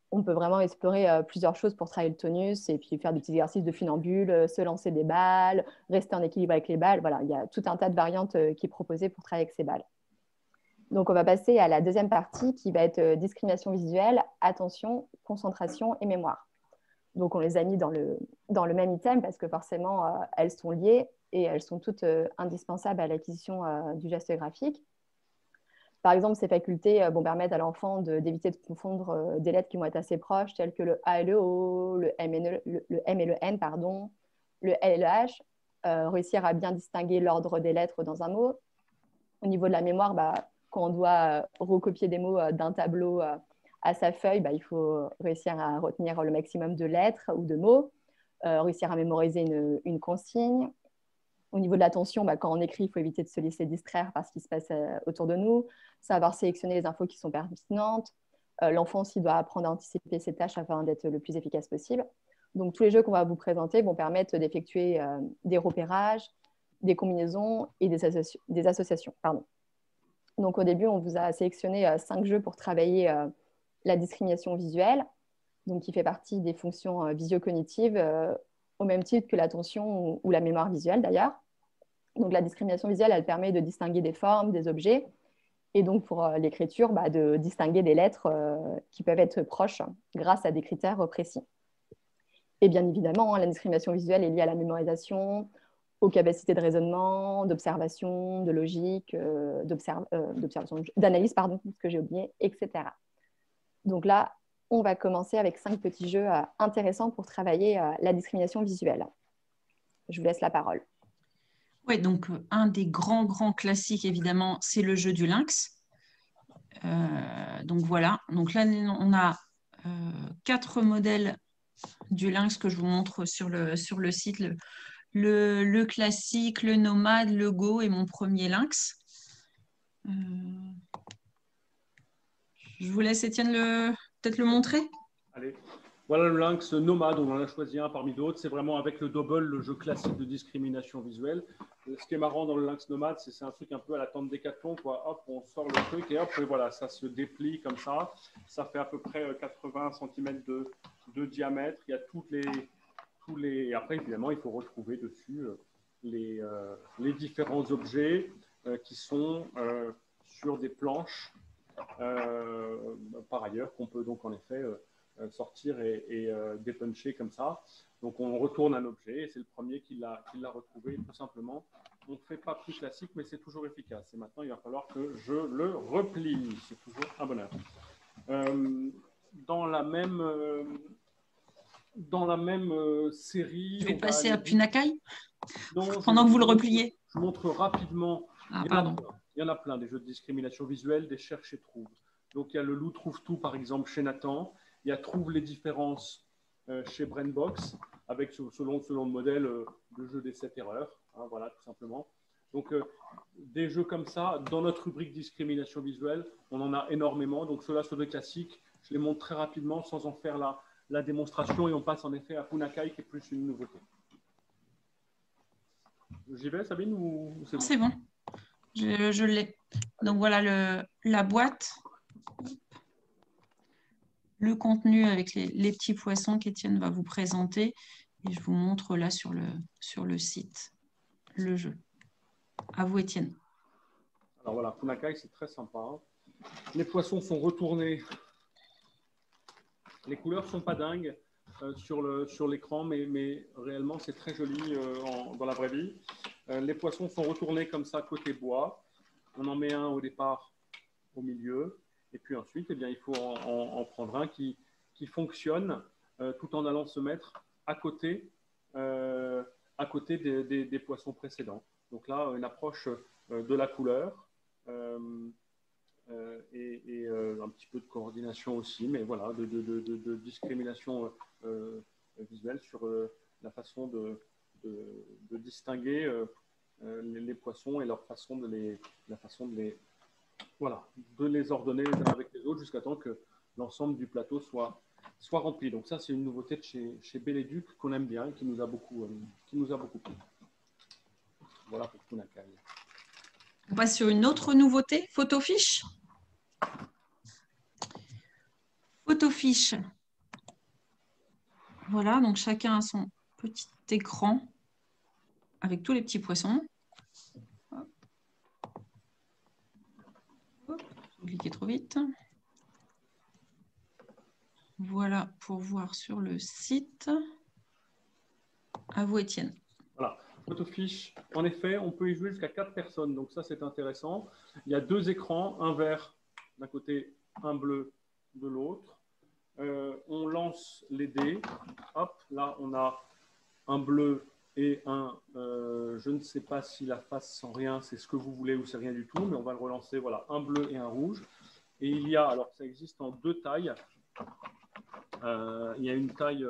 on peut vraiment explorer plusieurs choses pour travailler le tonus et puis faire des petits exercices de funambule, se lancer des balles, rester en équilibre avec les balles. Voilà, il y a tout un tas de variantes qui est proposé pour travailler avec ces balles. Donc on va passer à la deuxième partie qui va être discrimination visuelle, attention, concentration et mémoire. Donc on les a mis dans le même item parce que forcément elles sont liées et elles sont toutes indispensables à l'acquisition du geste graphique. Par exemple, ces facultés permettent à l'enfant d'éviter de confondre des lettres qui vont être assez proches, telles que le A et le O, le M et le N, pardon, le L et le H, réussir à bien distinguer l'ordre des lettres dans un mot. Au niveau de la mémoire, quand on doit recopier des mots d'un tableau à sa feuille, il faut réussir à retenir le maximum de lettres ou de mots, réussir à mémoriser une consigne. Au niveau de l'attention, quand on écrit, il faut éviter de se laisser distraire par ce qui se passe autour de nous, savoir sélectionner les infos qui sont pertinentes. L'enfant aussi doit apprendre à anticiper ses tâches afin d'être le plus efficace possible. Donc, tous les jeux qu'on va vous présenter vont permettre d'effectuer des repérages, des combinaisons et des associations. Pardon. Donc, au début, on vous a sélectionné 5 jeux pour travailler la discrimination visuelle, donc qui fait partie des fonctions visio-cognitives, au même titre que l'attention ou la mémoire visuelle d'ailleurs. Donc la discrimination visuelle, elle permet de distinguer des formes, des objets, et donc pour l'écriture, de distinguer des lettres qui peuvent être proches grâce à des critères précis. Et bien évidemment, la discrimination visuelle est liée à la mémorisation, aux capacités de raisonnement, d'observation, de logique, d'analyse, ce que j'ai oublié, etc. Donc là, on va commencer avec 5 petits jeux intéressants pour travailler la discrimination visuelle. Je vous laisse la parole. Oui, donc un des grands classiques, évidemment, c'est le jeu du lynx. Donc voilà, donc là on a 4 modèles du lynx que je vous montre sur le site, le classique, le nomade, le go et mon premier lynx. Je vous laisse Étienne peut-être le montrer. Allez. Voilà le lynx nomade, on en a choisi un parmi d'autres. C'est vraiment avec le double, le jeu classique de discrimination visuelle. Ce qui est marrant dans le lynx nomade, c'est un truc un peu à la tente Décathlon, quoi. Hop, on sort le truc et hop, et voilà, ça se déplie comme ça. Ça fait à peu près 80 cm de diamètre. Il y a tous les... Après, évidemment, il faut retrouver dessus les différents objets qui sont sur des planches, par ailleurs, qu'on peut donc en effet sortir et dépuncher comme ça. Donc on retourne un objet et c'est le premier qui l'a retrouvé tout simplement. On ne fait pas plus classique, mais c'est toujours efficace. Et maintenant, il va falloir que je le replie. C'est toujours un bonheur. Dans la même série... Je vais passer à Punakai non, pendant que vous le repliez. Je montre rapidement. Ah, pardon. Il y en a plein, des jeux de discrimination visuelle, des cherche et trouve. Donc il y a le loup trouve tout, par exemple, chez Nathan. Il y a trouve les différences chez Brainbox, avec selon le modèle de jeu des 7 erreurs. Hein, voilà, tout simplement. Donc des jeux comme ça, dans notre rubrique discrimination visuelle, on en a énormément. Donc ceux-là sont des classiques. Je les montre très rapidement sans en faire la démonstration et on passe en effet à Punakai qui est plus une nouveauté. J'y vais, Sabine, ou c'est bon? C'est bon, je l'ai. Donc voilà la boîte, le contenu avec les petits poissons qu'Étienne va vous présenter et je vous montre là sur le site le jeu. À vous, Étienne. Alors voilà, Punakai, c'est très sympa. Les poissons sont retournés. Les couleurs ne sont pas dingues sur l'écran, mais réellement, c'est très joli dans la vraie vie. Les poissons sont retournés comme ça, côté bois. On en met un au départ au milieu. Et puis ensuite, eh bien, il faut en prendre un qui fonctionne tout en allant se mettre à côté des poissons précédents. Donc là, une approche de la couleur. Et un petit peu de coordination aussi, mais voilà, de discrimination visuelle sur la façon de distinguer les poissons et leur façon de les ordonner les uns avec les autres jusqu'à temps que l'ensemble du plateau soit rempli. Donc ça, c'est une nouveauté de chez Belleduc qu'on aime bien, qui nous a beaucoup plu. Voilà pour Punakai. On passe sur une autre nouveauté, Photofiche. Photofiche. Voilà, donc chacun a son petit écran avec tous les petits poissons. Hop, j'ai cliqué trop vite. Voilà pour voir sur le site. À vous, Étienne. Voilà. Photofiche, en effet, on peut y jouer jusqu'à 4 personnes, donc ça c'est intéressant. Il y a 2 écrans, un vert d'un côté, un bleu de l'autre. On lance les dés. Hop, là on a un bleu et un, je ne sais pas si la face sans rien, c'est ce que vous voulez ou c'est rien du tout, mais on va le relancer. Voilà, un bleu et un rouge. Et il y a, alors ça existe en 2 tailles. Il y a une taille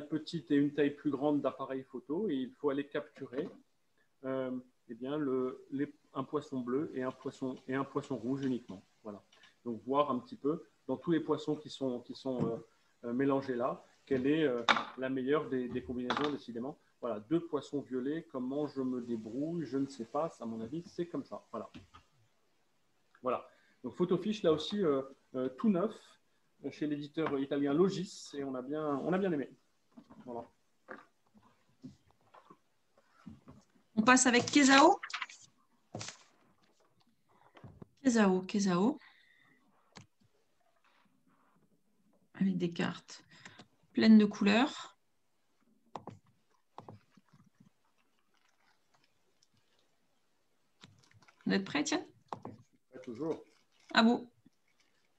petite et une taille plus grande d'appareil photo et il faut aller capturer eh bien, un poisson bleu et un poisson rouge uniquement. Voilà. Donc voir un petit peu dans tous les poissons qui sont mélangés là, quelle est la meilleure des combinaisons décidément. Voilà, 2 poissons violets, comment je me débrouille, je ne sais pas, à mon avis c'est comme ça. Voilà. Voilà. Donc Photofiche là aussi tout neuf, chez l'éditeur italien Logis, et on a bien aimé. Voilà. On passe avec Kesao. Kesao. Avec des cartes pleines de couleurs. Vous êtes prêts, Étienne? Toujours. À vous.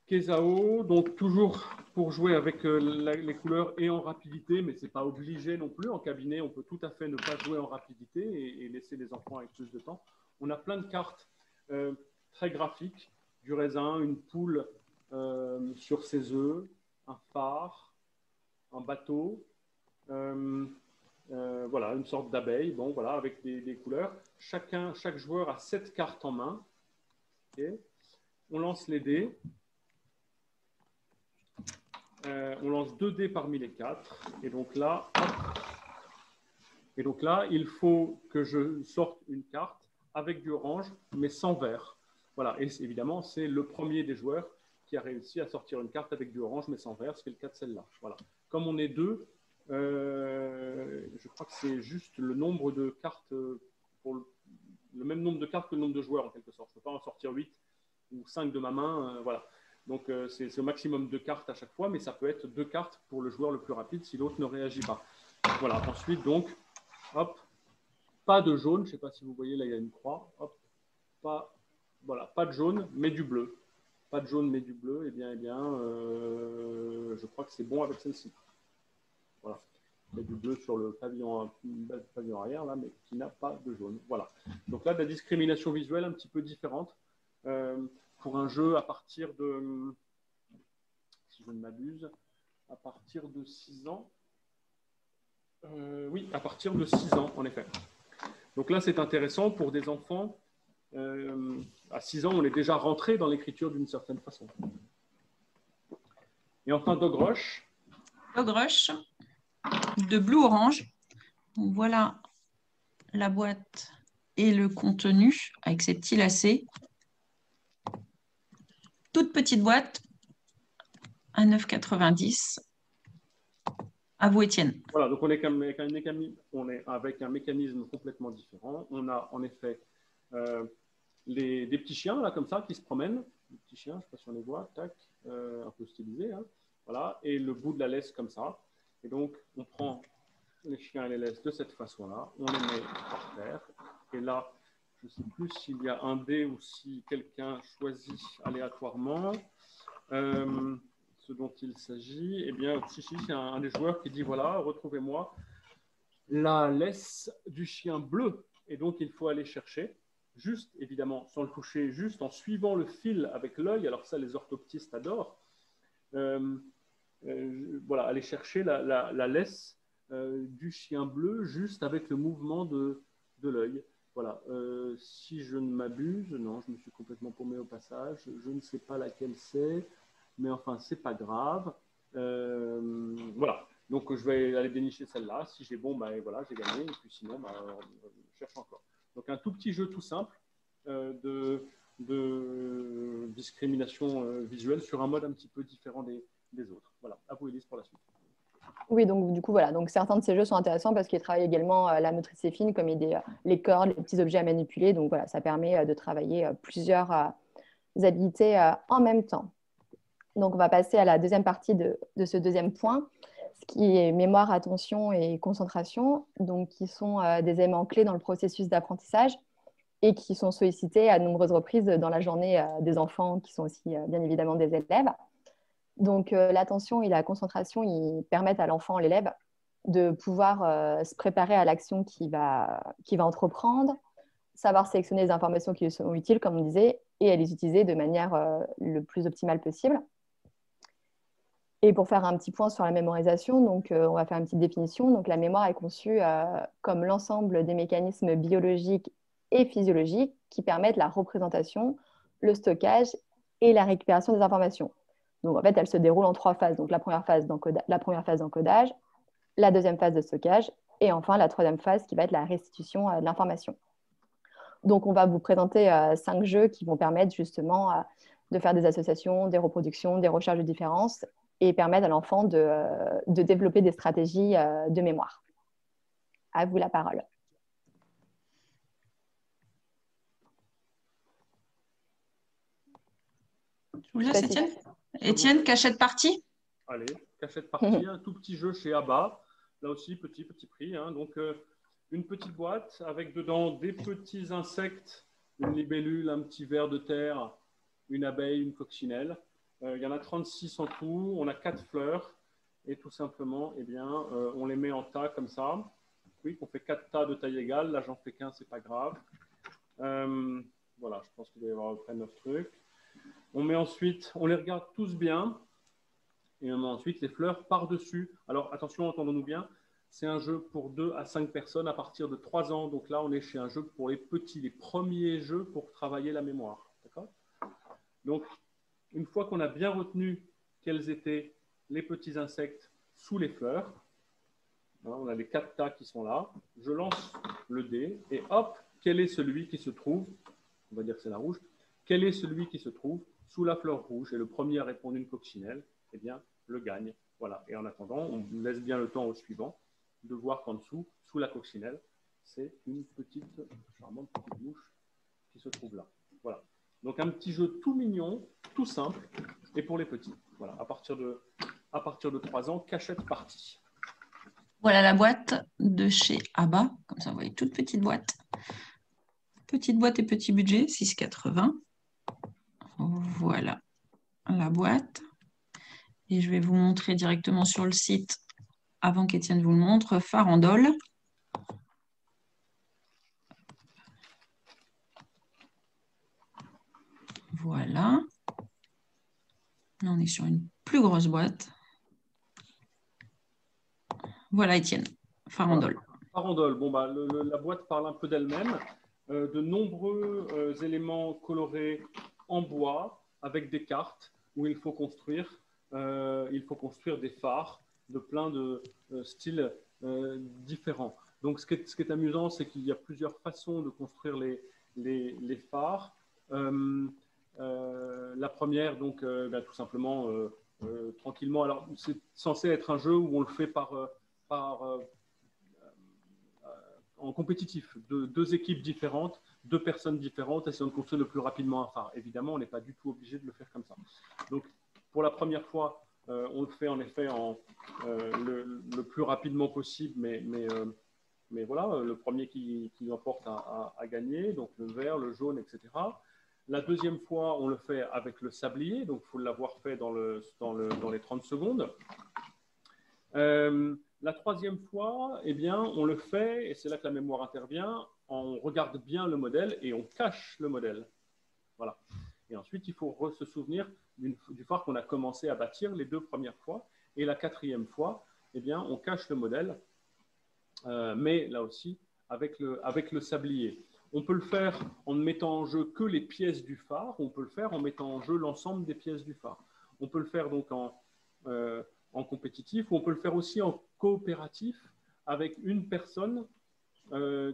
Kesao, donc toujours pour jouer avec les couleurs et en rapidité, mais ce n'est pas obligé non plus. En cabinet, on peut tout à fait ne pas jouer en rapidité et laisser les enfants avec plus de temps. On a plein de cartes très graphiques, du raisin, une poule sur ses œufs, un phare, un bateau, voilà, une sorte d'abeille, bon, voilà, avec des couleurs. Chaque joueur a 7 cartes en main. Okay. On lance les dés. On lance 2 dés parmi les 4. Et donc là, hop. Et donc là, il faut que je sorte une carte avec du orange, mais sans vert. Voilà. Et évidemment, c'est le premier des joueurs qui a réussi à sortir une carte avec du orange, mais sans vert, ce qui est le cas de celle-là. Voilà. Comme on est 2, je crois que c'est juste le nombre de cartes, pour le même nombre de cartes que le nombre de joueurs, en quelque sorte. Je ne peux pas en sortir 8 ou 5 de ma main. Voilà. Donc, c'est au maximum 2 cartes à chaque fois, mais ça peut être 2 cartes pour le joueur le plus rapide si l'autre ne réagit pas. Voilà. Ensuite, donc, hop, pas de jaune. Je ne sais pas si vous voyez, là, il y a une croix. Hop, voilà, pas de jaune, mais du bleu. Pas de jaune, mais du bleu. Eh bien, je crois que c'est bon avec celle-ci. Voilà. Il y a du bleu sur le pavillon arrière, là, mais qui n'a pas de jaune. Voilà. Donc là, de la discrimination visuelle un petit peu différente. Pour un jeu à partir de, si je ne m'abuse, à partir de 6 ans. Oui, à partir de 6 ans, en effet. Donc là, c'est intéressant pour des enfants. À 6 ans, on est déjà rentré dans l'écriture d'une certaine façon. Et enfin, Dog Rush. Dog Rush de Blue Orange. Donc, voilà la boîte et le contenu avec ses petits lacets. Toute petite boîte à 9,90 €. À vous, Étienne. Voilà, donc on est avec un mécanisme complètement différent. On a en effet des petits chiens, là, comme ça, qui se promènent. Des petits chiens, je ne sais pas si on les voit, tac, un peu stylisés. Hein. Voilà, et le bout de la laisse comme ça. Et donc, on prend les chiens et les laisses de cette façon-là. On les met par terre. Et là, je ne sais plus s'il y a un dé ou si quelqu'un choisit aléatoirement ce dont il s'agit. Eh bien, si, c'est un des joueurs qui dit, voilà, retrouvez-moi la laisse du chien bleu. Et donc, il faut aller chercher, juste, évidemment, sans le toucher, juste en suivant le fil avec l'œil. Alors ça, les orthoptistes adorent. Voilà, aller chercher la laisse du chien bleu juste avec le mouvement de l'œil. Voilà. Si je ne m'abuse, non, je me suis complètement paumé au passage. Je ne sais pas laquelle c'est, mais enfin, c'est pas grave. Voilà. Donc, je vais aller dénicher celle-là. Si j'ai bon, ben voilà, j'ai gagné. Et puis sinon, ben, je cherche encore. Donc, un tout petit jeu tout simple de discrimination visuelle sur un mode un petit peu différent des autres. Voilà. À vous, Élise, pour la suite. Oui, donc du coup, voilà. Donc, certains de ces jeux sont intéressants parce qu'ils travaillent également la motricité fine, comme les cordes, les petits objets à manipuler. Donc, voilà, ça permet de travailler plusieurs habilités en même temps. Donc, on va passer à la deuxième partie de ce deuxième point, ce qui est mémoire, attention et concentration, donc qui sont des éléments clés dans le processus d'apprentissage et qui sont sollicités à de nombreuses reprises dans la journée des enfants, qui sont aussi bien évidemment des élèves. Donc, l'attention et la concentration, ils permettent à l'enfant, l'élève, de pouvoir se préparer à l'action qu'il va entreprendre, savoir sélectionner les informations qui lui sont utiles, comme on disait, et à les utiliser de manière le plus optimale possible. Et pour faire un petit point sur la mémorisation, donc, on va faire une petite définition. Donc, la mémoire est conçue comme l'ensemble des mécanismes biologiques et physiologiques qui permettent la représentation, le stockage et la récupération des informations. Donc, en fait, elle se déroule en 3 phases. Donc, la première phase d'encodage, la deuxième phase de stockage et enfin la troisième phase qui va être la restitution de l'information. Donc, on va vous présenter 5 jeux qui vont permettre justement de faire des associations, des reproductions, des recherches de différences et permettre à l'enfant de développer des stratégies de mémoire. À vous la parole. Je vous laisse, Étienne. Étienne, cachette partie. Allez, cachette partie, un tout petit jeu chez Abba. Là aussi, petit prix. Hein. Donc, une petite boîte avec dedans des petits insectes, une libellule, un petit ver de terre, une abeille, une coccinelle. Il y en a 36 en tout. On a 4 fleurs. Et tout simplement, eh bien, on les met en tas comme ça. Oui, on fait 4 tas de taille égale. Là, j'en fais qu'un, c'est pas grave. Voilà, je pense qu'il doit y avoir à peu près 9 trucs. On met ensuite, on les regarde tous bien et on met ensuite les fleurs par-dessus. Alors attention, entendons-nous bien, c'est un jeu pour 2 à 5 personnes à partir de 3 ans. Donc là, on est chez un jeu pour les petits, les premiers jeux pour travailler la mémoire. D'accord ? Donc, une fois qu'on a bien retenu quels étaient les petits insectes sous les fleurs, on a les 4 tas qui sont là, je lance le dé et hop, quel est celui qui se trouve, on va dire que c'est la rouge, quel est celui qui se trouve sous la fleur rouge et le premier à répondre une coccinelle, eh bien, le gagne. Voilà. Et en attendant, on laisse bien le temps au suivant de voir qu'en dessous, sous la coccinelle, c'est une petite, charmante petite mouche qui se trouve là. Voilà. Donc un petit jeu tout mignon, tout simple, et pour les petits. Voilà. À partir de 3 ans, cachette partie. Voilà la boîte de chez Abba. Comme ça, vous voyez, toute petite boîte. Petite boîte et petit budget, 6,80. Voilà la boîte. Et je vais vous montrer directement sur le site, avant qu'Étienne vous le montre, Farandole. Voilà. Là, on est sur une plus grosse boîte. Voilà, Étienne, Farandole. Voilà. Farandole, bon, bah, la boîte parle un peu d'elle-même. De nombreux éléments colorés en bois avec des cartes où il faut construire des phares de plein de styles différents. Donc, ce qui est amusant, c'est qu'il y a plusieurs façons de construire les phares. La première, donc, tout simplement, tranquillement. Alors, c'est censé être un jeu où on le fait en compétitif, de 2 équipes différentes, 2 personnes différentes, essayant de construire le plus rapidement un phare. Évidemment, on n'est pas du tout obligé de le faire comme ça. Donc, pour la première fois, on le fait en effet le plus rapidement possible, mais voilà, le premier qui l'emporte a gagné, donc le vert, le jaune, etc. La deuxième fois, on le fait avec le sablier, donc il faut l'avoir fait dans les 30 secondes. La troisième fois, eh bien, on le fait, et c'est là que la mémoire intervient, on regarde bien le modèle et on cache le modèle. Voilà. Et ensuite, il faut se souvenir du phare qu'on a commencé à bâtir les 2 premières fois. Et la 4e fois, eh bien, on cache le modèle, mais là aussi, avec le sablier. On peut le faire en ne mettant en jeu que les pièces du phare, on peut le faire en mettant en jeu l'ensemble des pièces du phare. On peut le faire donc en compétitif, ou on peut le faire aussi en coopératif avec une personne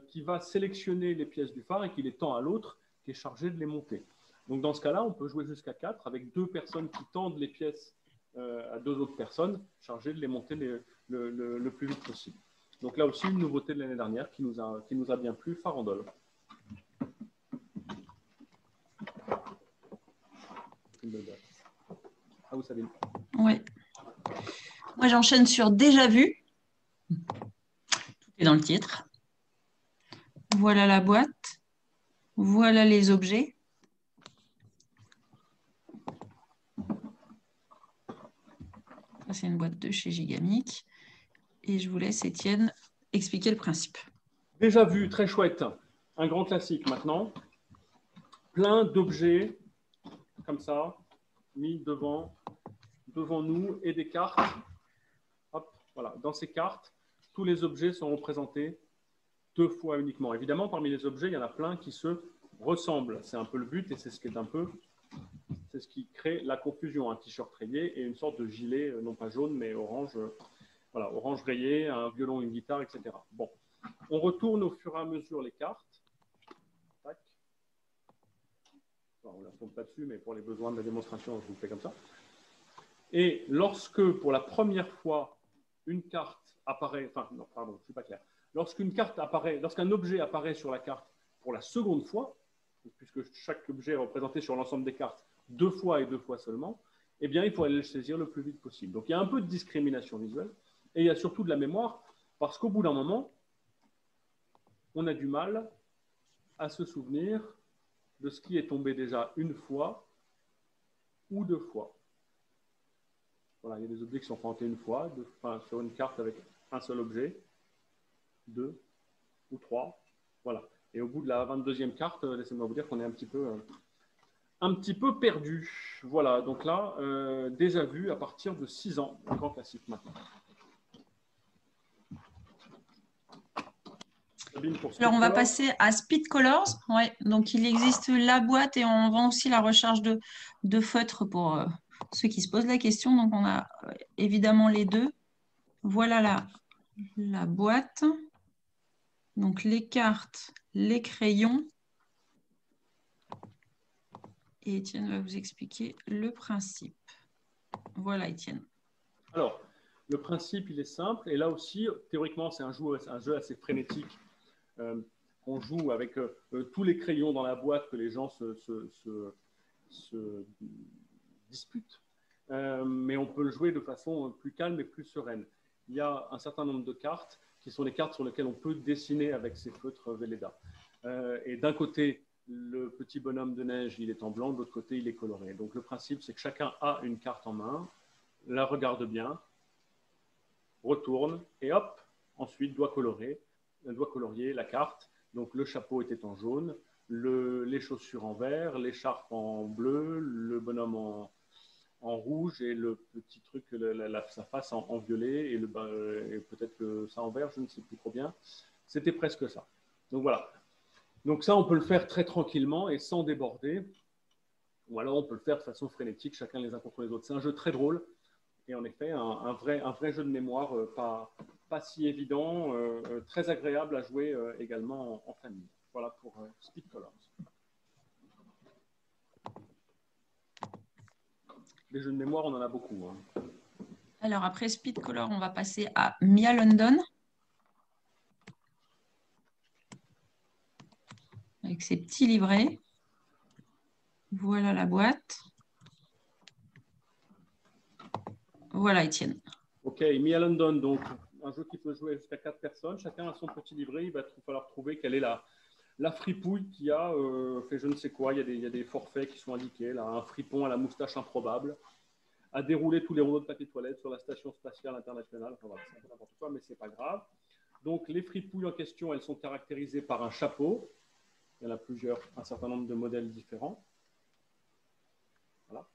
qui va sélectionner les pièces du phare et qui les tend à l'autre qui est chargé de les monter. Donc dans ce cas-là, on peut jouer jusqu'à 4 avec 2 personnes qui tendent les pièces à 2 autres personnes chargées de les monter le plus vite possible. Donc là aussi, une nouveauté de l'année dernière qui nous a bien plu, Farandole. Ah, vous savez. Oui. Moi, j'enchaîne sur Déjà vu. Tout est dans le titre. Voilà la boîte. Voilà les objets. C'est une boîte de chez Gigamic. Et je vous laisse, Étienne, expliquer le principe. Déjà vu, très chouette. Un grand classique maintenant. Plein d'objets comme ça, mis devant nous et des cartes. Hop, voilà. Dans ces cartes, tous les objets sont représentés 2 fois uniquement. Évidemment, parmi les objets, il y en a plein qui se ressemblent. C'est un peu le but et c'est ce qui crée la confusion. Un t-shirt rayé et une sorte de gilet, non pas jaune, mais orange. Voilà, orange rayé, un violon, une guitare, etc. Bon, on retourne au fur et à mesure les cartes. Tac. Alors, on ne la retourne pas dessus, mais pour les besoins de la démonstration, je vous le fais comme ça. Et lorsque, pour la première fois, une carte apparaît, enfin, non, pardon, je ne suis pas clair. Lorsqu'un objet apparaît sur la carte pour la seconde fois, puisque chaque objet est représenté sur l'ensemble des cartes 2 fois et 2 fois seulement, eh bien, il faut aller le saisir le plus vite possible. Donc, il y a un peu de discrimination visuelle et il y a surtout de la mémoire, parce qu'au bout d'un moment, on a du mal à se souvenir de ce qui est tombé déjà une fois ou 2 fois. Voilà, il y a des objets qui sont présentés une fois, sur une carte avec un seul objet, 2 ou 3. Voilà. Et au bout de la 22e carte, laissez-moi vous dire qu'on est un petit peu un petit peu perdu. Voilà, donc là, déjà vu à partir de 6 ans, un grand classique maintenant. Alors, on va passer à Speed Colors. Ouais, donc, il existe la boîte et on vend aussi la recharge de feutres pour ceux qui se posent la question. Donc, on a évidemment les deux. Voilà la boîte. Donc, les cartes, les crayons. Et Étienne va vous expliquer le principe. Voilà, Étienne. Alors, le principe, il est simple. Et là aussi, théoriquement, c'est un jeu assez frénétique. On joue avec tous les crayons dans la boîte que les gens se disputent. Mais on peut le jouer de façon plus calme et plus sereine. Il y a un certain nombre de cartes qui sont les cartes sur lesquelles on peut dessiner avec ses feutres Velleda. Et d'un côté, le petit bonhomme de neige, il est en blanc, de l'autre côté, il est coloré. Donc le principe, c'est que chacun a une carte en main, la regarde bien, retourne et hop, ensuite doit colorier la carte. Donc le chapeau était en jaune, les chaussures en vert, l'écharpe en bleu, le bonhomme en rouge et le petit truc, sa face en violet et peut-être que ça en vert, je ne sais plus trop bien. C'était presque ça. Donc voilà. Donc ça, on peut le faire très tranquillement et sans déborder. Ou alors on peut le faire de façon frénétique, chacun les uns contre les autres. C'est un jeu très drôle et en effet un vrai jeu de mémoire, pas si évident, très agréable à jouer également en famille. Voilà pour Speed Colors. Les jeux de mémoire, on en a beaucoup. Hein. Alors après Speed Color, on va passer à Mia London. Avec ses petits livrets. Voilà la boîte. Voilà, Étienne. Ok, Mia London, donc un jeu qui peut jouer jusqu'à 4 personnes. Chacun a son petit livret. Il va falloir trouver quelle est la fripouille qu'il y a fait je ne sais quoi. Il y a des forfaits qui sont indiqués. Là, un fripon à la moustache improbable, à dérouler tous les rouleaux de papier toilette sur la station spatiale internationale. Enfin, voilà, c'est un peu n'importe quoi, mais ce n'est pas grave. Donc, les fripouilles en question, elles sont caractérisées par un chapeau. Il y en a un certain nombre de modèles différents. Voilà.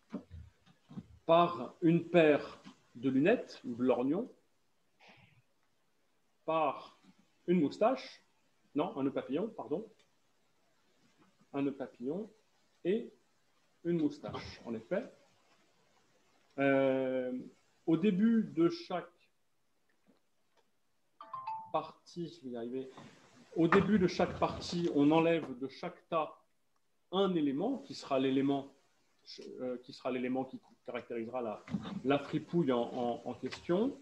Par une paire de lunettes ou de lorgnons, par une moustache, non, un nœud papillon, pardon, un nœud papillon et une moustache, en effet. Au début de chaque partie, je vais y arriver, au début de chaque partie, on enlève de chaque tas un élément qui sera l'élément qui caractérisera la fripouille en question.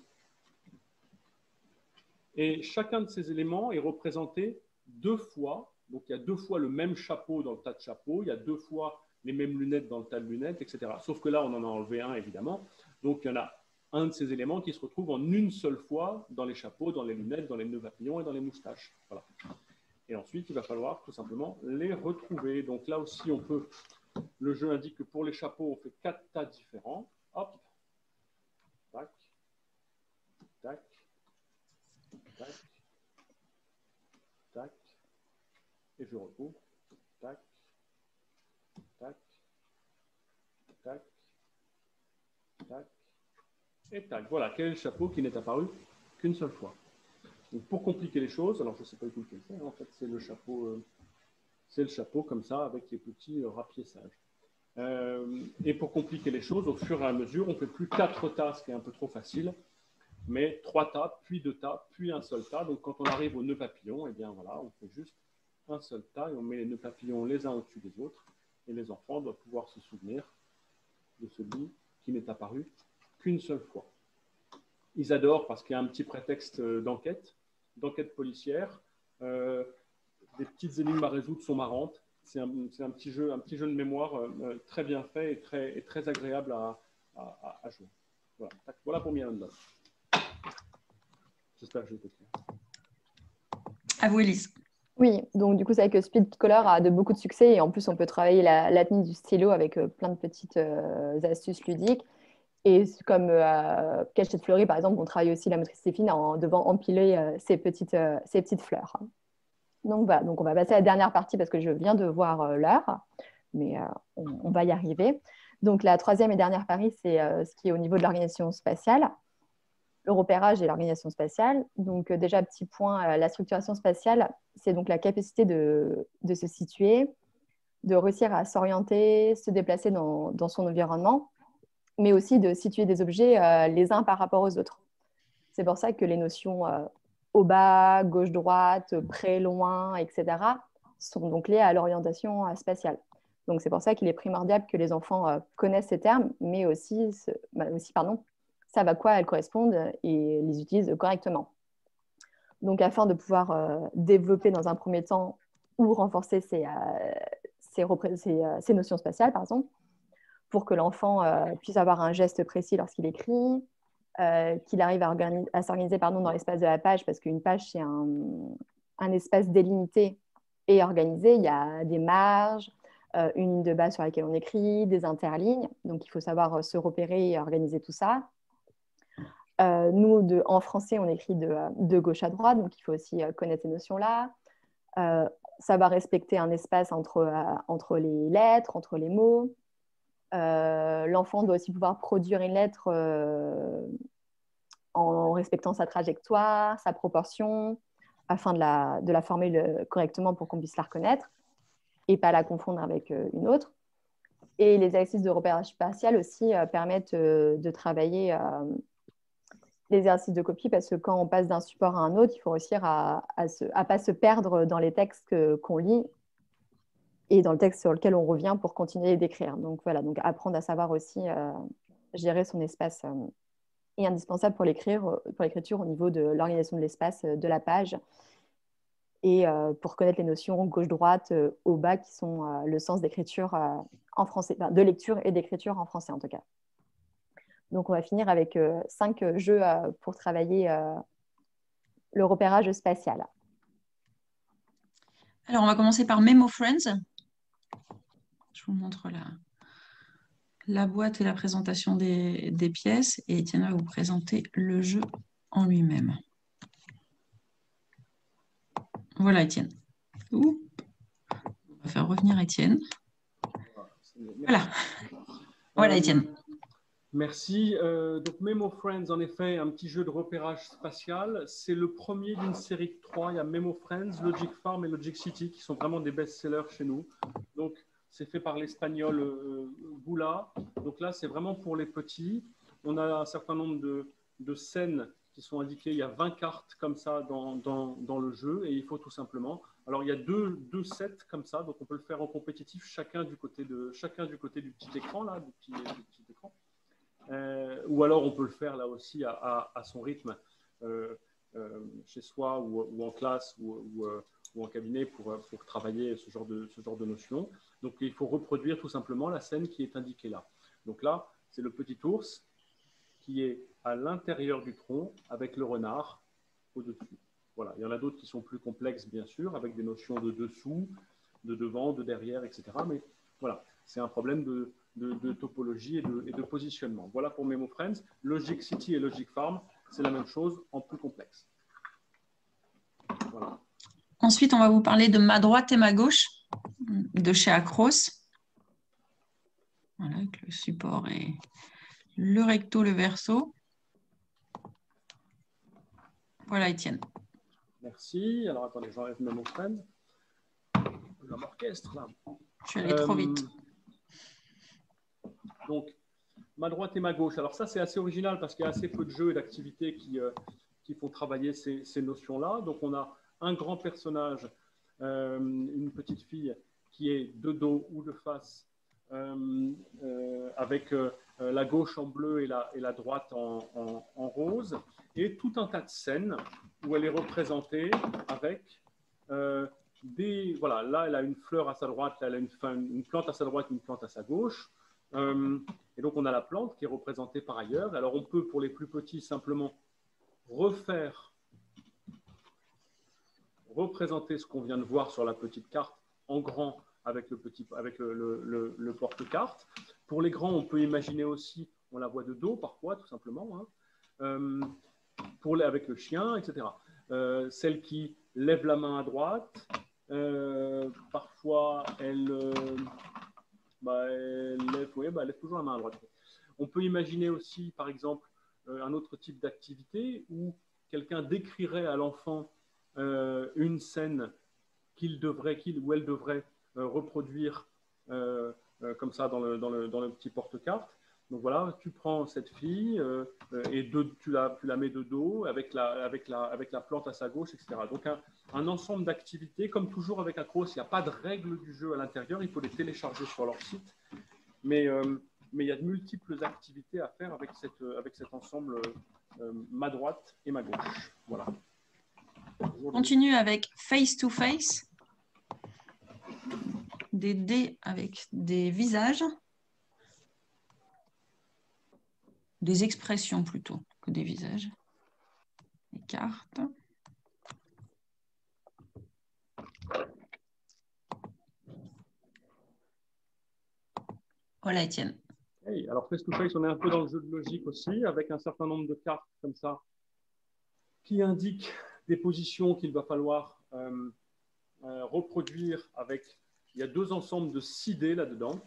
Et chacun de ces éléments est représenté 2 fois. Donc, il y a 2 fois le même chapeau dans le tas de chapeaux, il y a 2 fois les mêmes lunettes dans le tas de lunettes, etc. Sauf que là, on en a enlevé un, évidemment. Donc, il y en a un de ces éléments qui se retrouve en une seule fois dans les chapeaux, dans les lunettes, dans les nœuds papillons et dans les moustaches. Voilà. Et ensuite, il va falloir tout simplement les retrouver. Donc là aussi, le jeu indique que pour les chapeaux, on fait 4 tas différents. Hop, tac, tac, tac, tac, et je retrouve, tac, tac, tac, tac, et tac. Voilà, quel est le chapeau qui n'est apparu qu'une seule fois. Donc pour compliquer les choses, alors je ne sais pas du tout lequel c'est, en fait c'est le chapeau comme ça avec les petits rapiessages. Et pour compliquer les choses, au fur et à mesure, on ne fait plus 4 tas, ce qui est un peu trop facile, mais 3 tas, puis 2 tas, puis un seul tas. Donc quand on arrive au nœud papillon, eh bien voilà, on fait juste un seul tas et on met les nœuds papillons les uns au-dessus des autres. Et les enfants doivent pouvoir se souvenir de celui qui n'est apparu qu'une seule fois. Ils adorent parce qu'il y a un petit prétexte d'enquête policière. Des petites énigmes à résoudre sont marrantes. C'est un petit jeu de mémoire très bien fait et très agréable à jouer. Voilà, voilà pour Mia London. J'espère que j'ai été clair. À vous, Élise. Oui, donc du coup, c'est vrai que Speed Color a beaucoup de succès et en plus, on peut travailler la tenue du stylo avec plein de petites astuces ludiques. Et comme Cachette Fleurie, par exemple, on travaille aussi la motricité fine en devant empiler ces petites fleurs. Donc voilà, donc on va passer à la dernière partie parce que je viens de voir l'heure. mais on va y arriver. Donc, la troisième et dernière pari, c'est ce qui est au niveau de l'organisation spatiale, le repérage et l'organisation spatiale. Donc, déjà, petit point, la structuration spatiale, c'est donc la capacité de se situer, de réussir à s'orienter, se déplacer dans son environnement, mais aussi de situer des objets les uns par rapport aux autres. C'est pour ça que les notions au bas, gauche-droite, près, loin, etc., sont donc liées à l'orientation spatiale. Donc, c'est pour ça qu'il est primordial que les enfants connaissent ces termes, mais aussi savent à quoi elles correspondent et les utilisent correctement. Donc, afin de pouvoir développer dans un premier temps ou renforcer ces notions spatiales, par exemple, pour que l'enfant puisse avoir un geste précis lorsqu'il écrit, qu'il arrive à s'organiser dans l'espace de la page, parce qu'une page, c'est un espace délimité et organisé. Il y a des marges, une ligne de base sur laquelle on écrit, des interlignes. Donc, il faut savoir se repérer et organiser tout ça. Nous, en français, on écrit de gauche à droite, donc il faut aussi connaître ces notions-là. Savoir respecter un espace entre les lettres, entre les mots. L'enfant doit aussi pouvoir produire une lettre en respectant sa trajectoire, sa proportion, afin de la former correctement pour qu'on puisse la reconnaître et pas la confondre avec une autre. Et les exercices de repérage spatial aussi permettent de travailler l'exercice de copie, parce que quand on passe d'un support à un autre, il faut réussir à ne pas se perdre dans les textes qu'on lit et dans le texte sur lequel on revient pour continuer d'écrire. Donc voilà, donc apprendre à savoir aussi gérer son espace est indispensable pour l'écriture au niveau de l'organisation de l'espace de la page et pour connaître les notions gauche-droite au bas qui sont le sens d'écriture en français, de lecture et d'écriture en français en tout cas. Donc on va finir avec 5 jeux pour travailler le repérage spatial. Alors on va commencer par Memo Friends. Je vous montre la boîte et la présentation des pièces, et Étienne va vous présenter le jeu en lui-même. Voilà Étienne. On va faire revenir Étienne. Voilà. Voilà Étienne. Merci. Donc Memo Friends, en effet, un petit jeu de repérage spatial. C'est le premier d'une série de 3. Il y a Memo Friends, Logic Farm et Logic City qui sont vraiment des best-sellers chez nous. Donc c'est fait par l'espagnol Goula. Donc là, c'est vraiment pour les petits. On a un certain nombre de scènes qui sont indiquées. Il y a 20 cartes comme ça dans le jeu et il faut tout simplement… Alors, il y a deux sets comme ça. Donc, on peut le faire en compétitif, chacun du côté du petit écran, là, du petit écran. Ou alors, on peut le faire là aussi à son rythme chez soi ou en classe ou en cabinet pour travailler ce genre de notions. Donc, il faut reproduire tout simplement la scène qui est indiquée là. Donc là, c'est le petit ours qui est à l'intérieur du tronc avec le renard au-dessus. Voilà. Il y en a d'autres qui sont plus complexes, bien sûr, avec des notions de dessous, de devant, de derrière, etc. Mais voilà, c'est un problème de topologie et de positionnement. Voilà pour Memo Friends. Logic City et Logic Farm, c'est la même chose en plus complexe. Voilà. Ensuite, on va vous parler de Ma droite et ma gauche de chez Acros. Voilà, avec le support et le recto, le verso. Voilà, Étienne. Merci. Alors, attendez, j'enlève Memo Friends. L'orchestre, là. Je suis allée trop vite. Donc, ma droite et ma gauche. Alors ça, c'est assez original parce qu'il y a assez peu de jeux et d'activités qui font travailler ces notions-là. Donc, on a un grand personnage, une petite fille qui est de dos ou de face, avec la gauche en bleu et la droite en rose, et tout un tas de scènes où elle est représentée avec voilà, là, elle a une fleur à sa droite, là, elle a une plante à sa droite, une plante à sa gauche. Et donc, on a la plante qui est représentée par ailleurs. Alors, on peut, pour les plus petits, simplement représenter ce qu'on vient de voir sur la petite carte en grand avec le porte-carte. Pour les grands, on peut imaginer aussi, on la voit de dos parfois, tout simplement, hein, avec le chien, etc. Celle qui lève la main à droite, parfois elle lève toujours la main à droite. On peut imaginer aussi, par exemple, un autre type d'activité où quelqu'un décrirait à l'enfant une scène qu'il ou elle devrait reproduire comme ça dans le petit porte-carte. Donc voilà, tu prends cette fille et tu la mets de dos avec la plante à sa gauche, etc. Donc un ensemble d'activités, comme toujours avec Acros, il n'y a pas de règles du jeu à l'intérieur, il faut les télécharger sur leur site. Mais il y a de multiples activités à faire avec cet ensemble ma droite et ma gauche. Voilà. On continue avec face-to-face. Des dés avec des visages. Des expressions plutôt que des visages. Les cartes. Voilà, Étienne. Hey, alors, face-to-face, on est un peu dans le jeu de logique aussi, avec un certain nombre de cartes comme ça qui indiquent des positions qu'il va falloir reproduire avec. Il y a 2 ensembles de 6 dés là-dedans.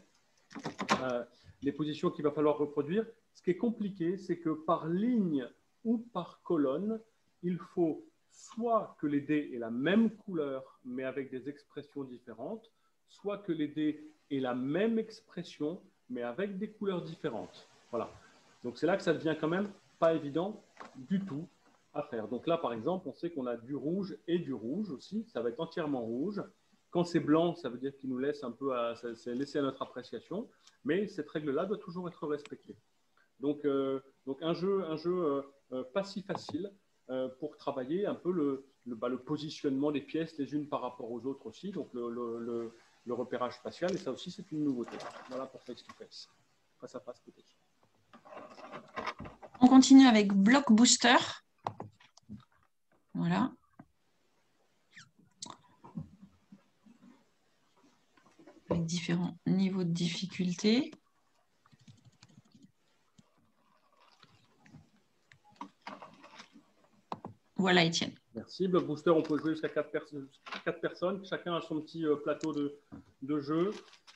Les positions qu'il va falloir reproduire. Ce qui est compliqué, c'est que par ligne ou par colonne, il faut soit que les dés aient la même couleur, mais avec des expressions différentes, soit que les dés aient la même expression, mais avec des couleurs différentes. Voilà. Donc c'est là que ça devient quand même pas évident du tout à faire. Donc là, par exemple, on sait qu'on a du rouge et du rouge aussi. Ça va être entièrement rouge. Quand c'est blanc, ça veut dire qu'il nous laisse un peu c'est laissé à notre appréciation. Mais cette règle-là doit toujours être respectée. Donc un jeu pas si facile pour travailler un peu le positionnement des pièces les unes par rapport aux autres aussi. Donc le repérage spatial. Et ça aussi, c'est une nouveauté. Voilà pour face-to-face. Après, ça passe peut-être. On continue avec Blockbuster. Voilà. Avec différents niveaux de difficulté. Voilà, Étienne. Merci. Blockbuster, on peut jouer jusqu'à 4 personnes. Chacun a son petit plateau de jeu.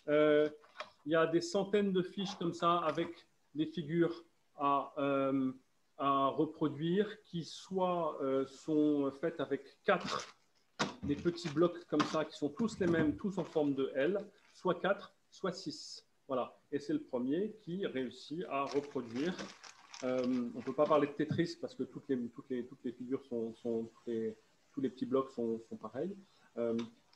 Il y a des centaines de fiches comme ça avec des figures à reproduire qui soit sont faites avec 4 des petits blocs comme ça qui sont tous les mêmes, tous en forme de L, soit 4, soit 6. Voilà. Et c'est le premier qui réussit à reproduire. On ne peut pas parler de Tetris parce que toutes les figures tous les petits blocs sont pareils.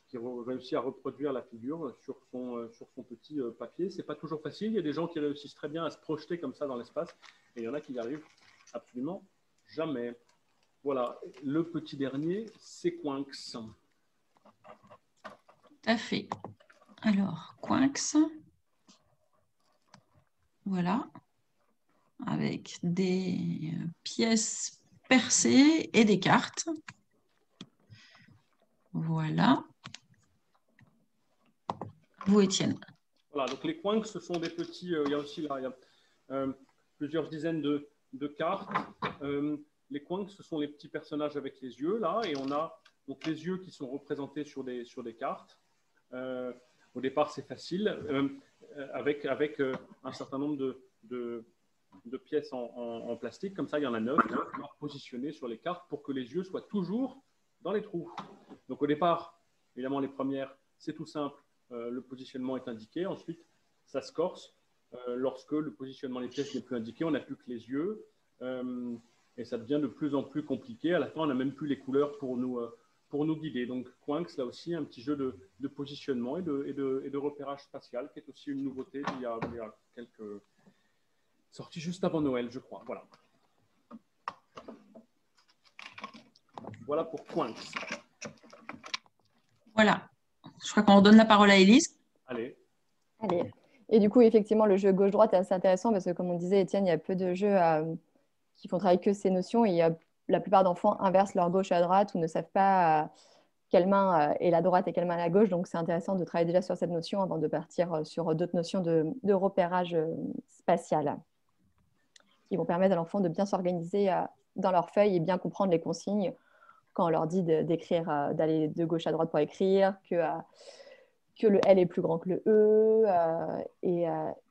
Qui réussit à reproduire la figure sur son petit papier. Ce n'est pas toujours facile. Il y a des gens qui réussissent très bien à se projeter comme ça dans l'espace et il y en a qui n'y arrivent absolument jamais. Voilà, le petit dernier, c'est Quinx. Tout à fait. Alors, Quinx. Voilà. Avec des pièces percées et des cartes. Voilà. Vous, Étienne. Voilà, donc les Quinx, ce sont des petits... il y a aussi là, il y a, plusieurs dizaines de cartes. Les Quinx, ce sont les petits personnages avec les yeux, là, et on a donc les yeux qui sont représentés sur des cartes. Au départ, c'est facile, avec un certain nombre de pièces en plastique. Comme ça, il y en a 9 positionnées sur les cartes pour que les yeux soient toujours dans les trous. Donc au départ, évidemment, les premières, c'est tout simple. Le positionnement est indiqué. Ensuite, ça se corse. Lorsque le positionnement des pièces n'est plus indiqué, on n'a plus que les yeux. Et ça devient de plus en plus compliqué. À la fin, on n'a même plus les couleurs pour nous guider. Donc, Quinx, là aussi, un petit jeu de positionnement et de repérage spatial, qui est aussi une nouveauté il y a quelques... sorties juste avant Noël, je crois. Voilà. Voilà pour Quinx. Voilà. Je crois qu'on redonne la parole à Élise. Allez. Et du coup, effectivement, le jeu gauche-droite est assez intéressant parce que, comme on disait, Étienne, il y a peu de jeux qui font travailler que ces notions. Et la plupart d'enfants inversent leur gauche à droite ou ne savent pas quelle main est la droite et quelle main est la gauche. Donc, c'est intéressant de travailler déjà sur cette notion avant de partir sur d'autres notions de repérage spatial qui vont permettre à l'enfant de bien s'organiser dans leur feuille et bien comprendre les consignes quand on leur dit d'écrire, d'aller de gauche à droite pour écrire, que le L est plus grand que le E,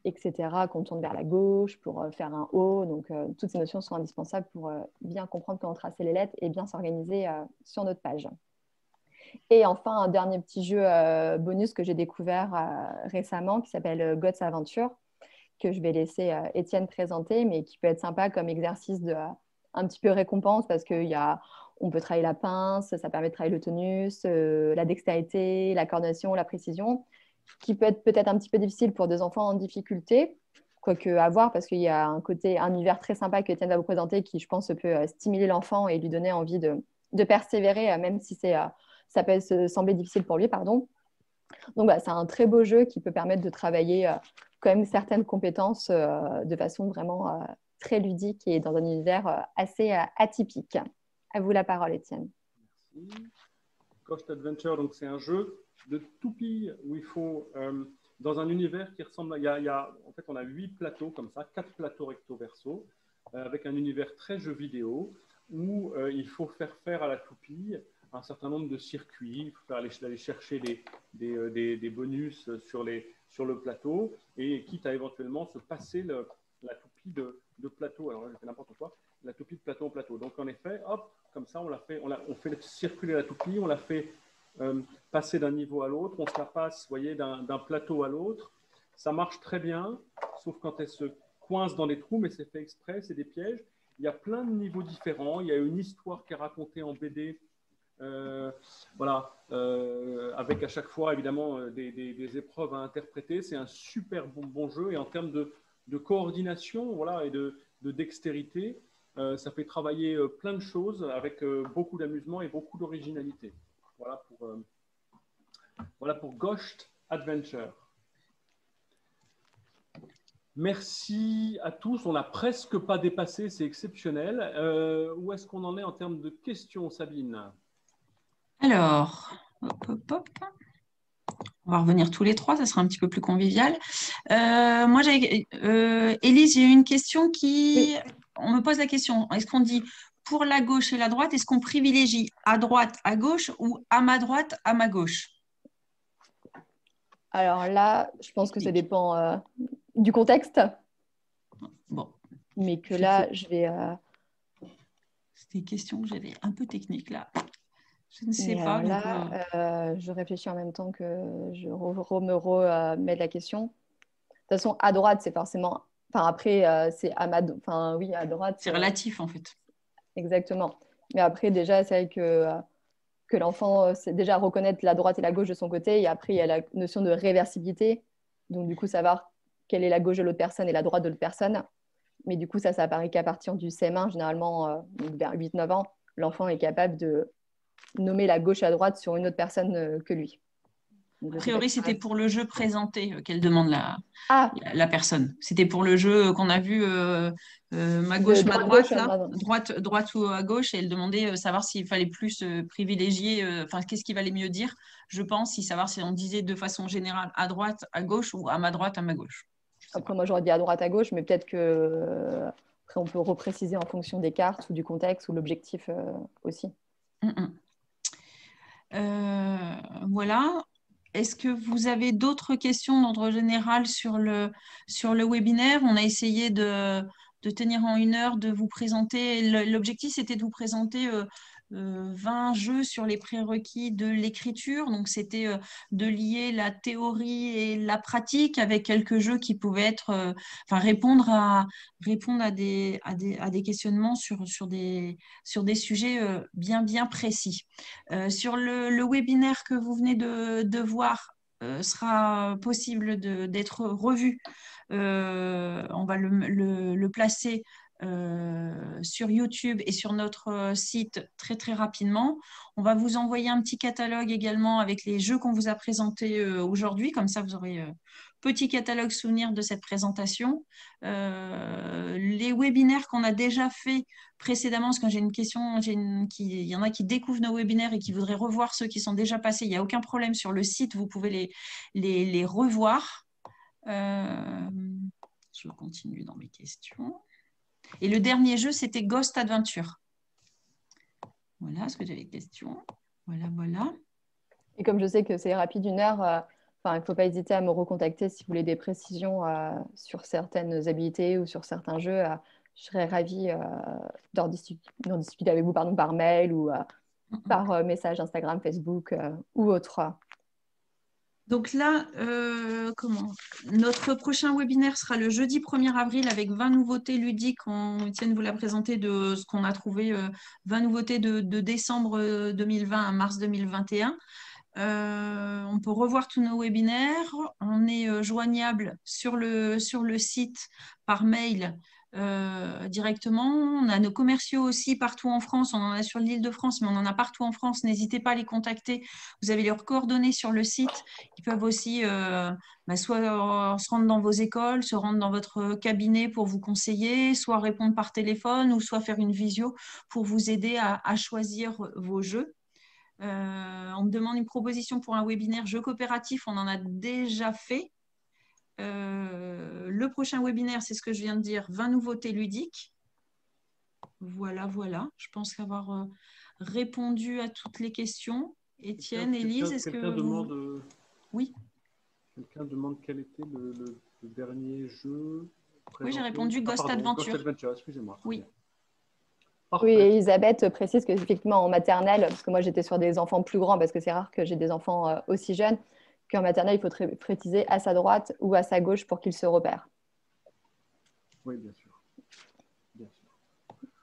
etc., qu'on tourne vers la gauche pour faire un O. Donc, toutes ces notions sont indispensables pour bien comprendre comment tracer les lettres et bien s'organiser sur notre page. Et enfin, un dernier petit jeu bonus que j'ai découvert récemment qui s'appelle God's Adventure, que je vais laisser Étienne présenter, mais qui peut être sympa comme exercice un petit peu récompense parce qu'on peut travailler la pince, ça permet de travailler le tonus, la dextérité, la coordination, la précision, qui peut être peut-être un petit peu difficile pour des enfants en difficulté, quoique à voir parce qu'il y a un univers très sympa que Étienne va vous présenter qui, je pense, peut stimuler l'enfant et lui donner envie de persévérer, même si ça peut sembler difficile pour lui, pardon. Donc, c'est un très beau jeu qui peut permettre de travailler quand même certaines compétences de façon vraiment très ludique et dans un univers assez atypique. À vous la parole, Étienne. Merci. Ghost Adventure, donc c'est un jeu de toupie où il faut, dans un univers qui ressemble à… en fait, on a 8 plateaux comme ça, 4 plateaux recto-verso, avec un univers très jeu vidéo où il faut faire à la toupie un certain nombre de circuits. Il faut aller chercher des bonus sur le plateau et quitte à éventuellement se passer la toupie de plateau. Alors là, j'ai fait n'importe quoi. La toupie de plateau en plateau. Donc, en effet, hop, comme ça, on fait circuler la toupie, on la fait passer d'un niveau à l'autre, on se la passe, vous voyez, d'un plateau à l'autre. Ça marche très bien, sauf quand elle se coince dans des trous, mais c'est fait exprès, c'est des pièges. Il y a plein de niveaux différents. Il y a une histoire qui est racontée en BD. Avec à chaque fois évidemment des épreuves à interpréter. C'est un super bon jeu et en termes de coordination et de dextérité, ça fait travailler plein de choses avec beaucoup d'amusement et beaucoup d'originalité. Voilà pour Ghost Adventure. Merci à tous. On n'a presque pas dépassé, c'est exceptionnel. Où est-ce qu'on en est en termes de questions, Sabine ? Alors, hop. On va revenir tous les trois, ça sera un petit peu plus convivial. Moi, Élise, j'ai une question Oui. On me pose la question, est-ce qu'on dit pour la gauche et la droite, est-ce qu'on privilégie à droite, à gauche ou à ma droite, à ma gauche? Alors là, je pense que ça dépend du contexte. Bon. Mais que là, je vais… C'était une question que j'avais un peu technique là. Je ne sais pas. Alors là, je réfléchis en même temps que je me remets la question. De toute façon, à droite, c'est forcément… Enfin, après, c'est à ma… Enfin, oui, à droite… C'est relatif, en fait. Exactement. Mais après, déjà, c'est vrai que l'enfant sait déjà reconnaître la droite et la gauche de son côté. Et après, il y a la notion de réversibilité. Donc, du coup, savoir quelle est la gauche de l'autre personne et la droite de l'autre personne. Mais du coup, ça apparaît qu'à partir du CM1, généralement, vers 8-9 ans, l'enfant est capable de nommer la gauche à droite sur une autre personne que lui. Donc, a priori, c'était pour le jeu présenté qu'elle demande la personne. C'était pour le jeu qu'on a vu ma gauche, ma droite, là, droite ou à gauche, et elle demandait savoir s'il fallait plus privilégier, qu'est-ce qu'il valait mieux dire, je pense, savoir si on disait de façon générale à droite, à gauche ou à ma droite, à ma gauche. Après, moi, j'aurais dit à droite, à gauche, mais peut-être que après, on peut repréciser en fonction des cartes ou du contexte ou l'objectif aussi. Voilà. Est-ce que vous avez d'autres questions d'ordre général sur le webinaire? On a essayé de tenir en 1 heure, de vous présenter. L'objectif, c'était de vous présenter 20 jeux sur les prérequis de l'écriture. Donc, c'était de lier la théorie et la pratique avec quelques jeux qui pouvaient être, répondre à des questionnements sur des sujets bien précis. Sur le webinaire que vous venez de voir, sera possible d'être revu. On va le placer sur YouTube et sur notre site très rapidement. On va vous envoyer un petit catalogue également avec les jeux qu'on vous a présentés aujourd'hui. Comme ça, vous aurez petit catalogue souvenir de cette présentation. Les webinaires qu'on a déjà fait précédemment, parce que j'ai une question, il y en a qui découvrent nos webinaires et qui voudraient revoir ceux qui sont déjà passés. Il n'y a aucun problème sur le site, vous pouvez les revoir. Je continue dans mes questions. Et le dernier jeu, c'était Ghost Adventure. Voilà ce que j'avais des questions. Voilà. Et comme je sais que c'est rapide 1 heure, Enfin, il ne faut pas hésiter à me recontacter si vous voulez des précisions sur certaines habilités ou sur certains jeux. Je serais ravie d'en discuter avec vous par mail ou par message Instagram, Facebook ou autre. Donc là, notre prochain webinaire sera le jeudi 1er avril avec 20 nouveautés ludiques. Étienne vous l'a présenté de ce qu'on a trouvé, 20 nouveautés de décembre 2020 à mars 2021. On peut revoir tous nos webinaires. On est joignable sur le site par mail directement. On a nos commerciaux aussi partout en France. On en a sur l'Île-de-France, mais on en a partout en France. N'hésitez pas à les contacter. Vous avez leurs coordonnées sur le site. Ils peuvent aussi soit se rendre dans vos écoles, se rendre dans votre cabinet pour vous conseiller, soit répondre par téléphone ou soit faire une visio pour vous aider à choisir vos jeux. On me demande une proposition pour un webinaire jeu coopératif. On en a déjà fait. Le prochain webinaire, c'est ce que je viens de dire, 20 nouveautés ludiques. Voilà. Je pense avoir répondu à toutes les questions. Étienne, Élise, est-ce que demande, oui. Quelqu'un demande quel était le dernier jeu présenté. Oui, j'ai répondu Ghost Adventure. Ghost Adventure, excusez-moi. Oui. Oui, et Elisabeth précise qu'effectivement en maternelle, parce que moi j'étais sur des enfants plus grands, parce que c'est rare que j'ai des enfants aussi jeunes, qu'en maternelle, il faut préciser à sa droite ou à sa gauche pour qu'ils se repèrent. Oui, bien sûr.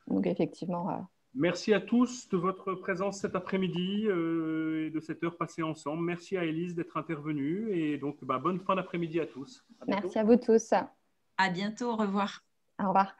Donc effectivement... Merci à tous de votre présence cet après-midi et de cette heure passée ensemble. Merci à Élise d'être intervenue et donc bonne fin d'après-midi à tous. Merci à vous tous. À bientôt, au revoir. Au revoir.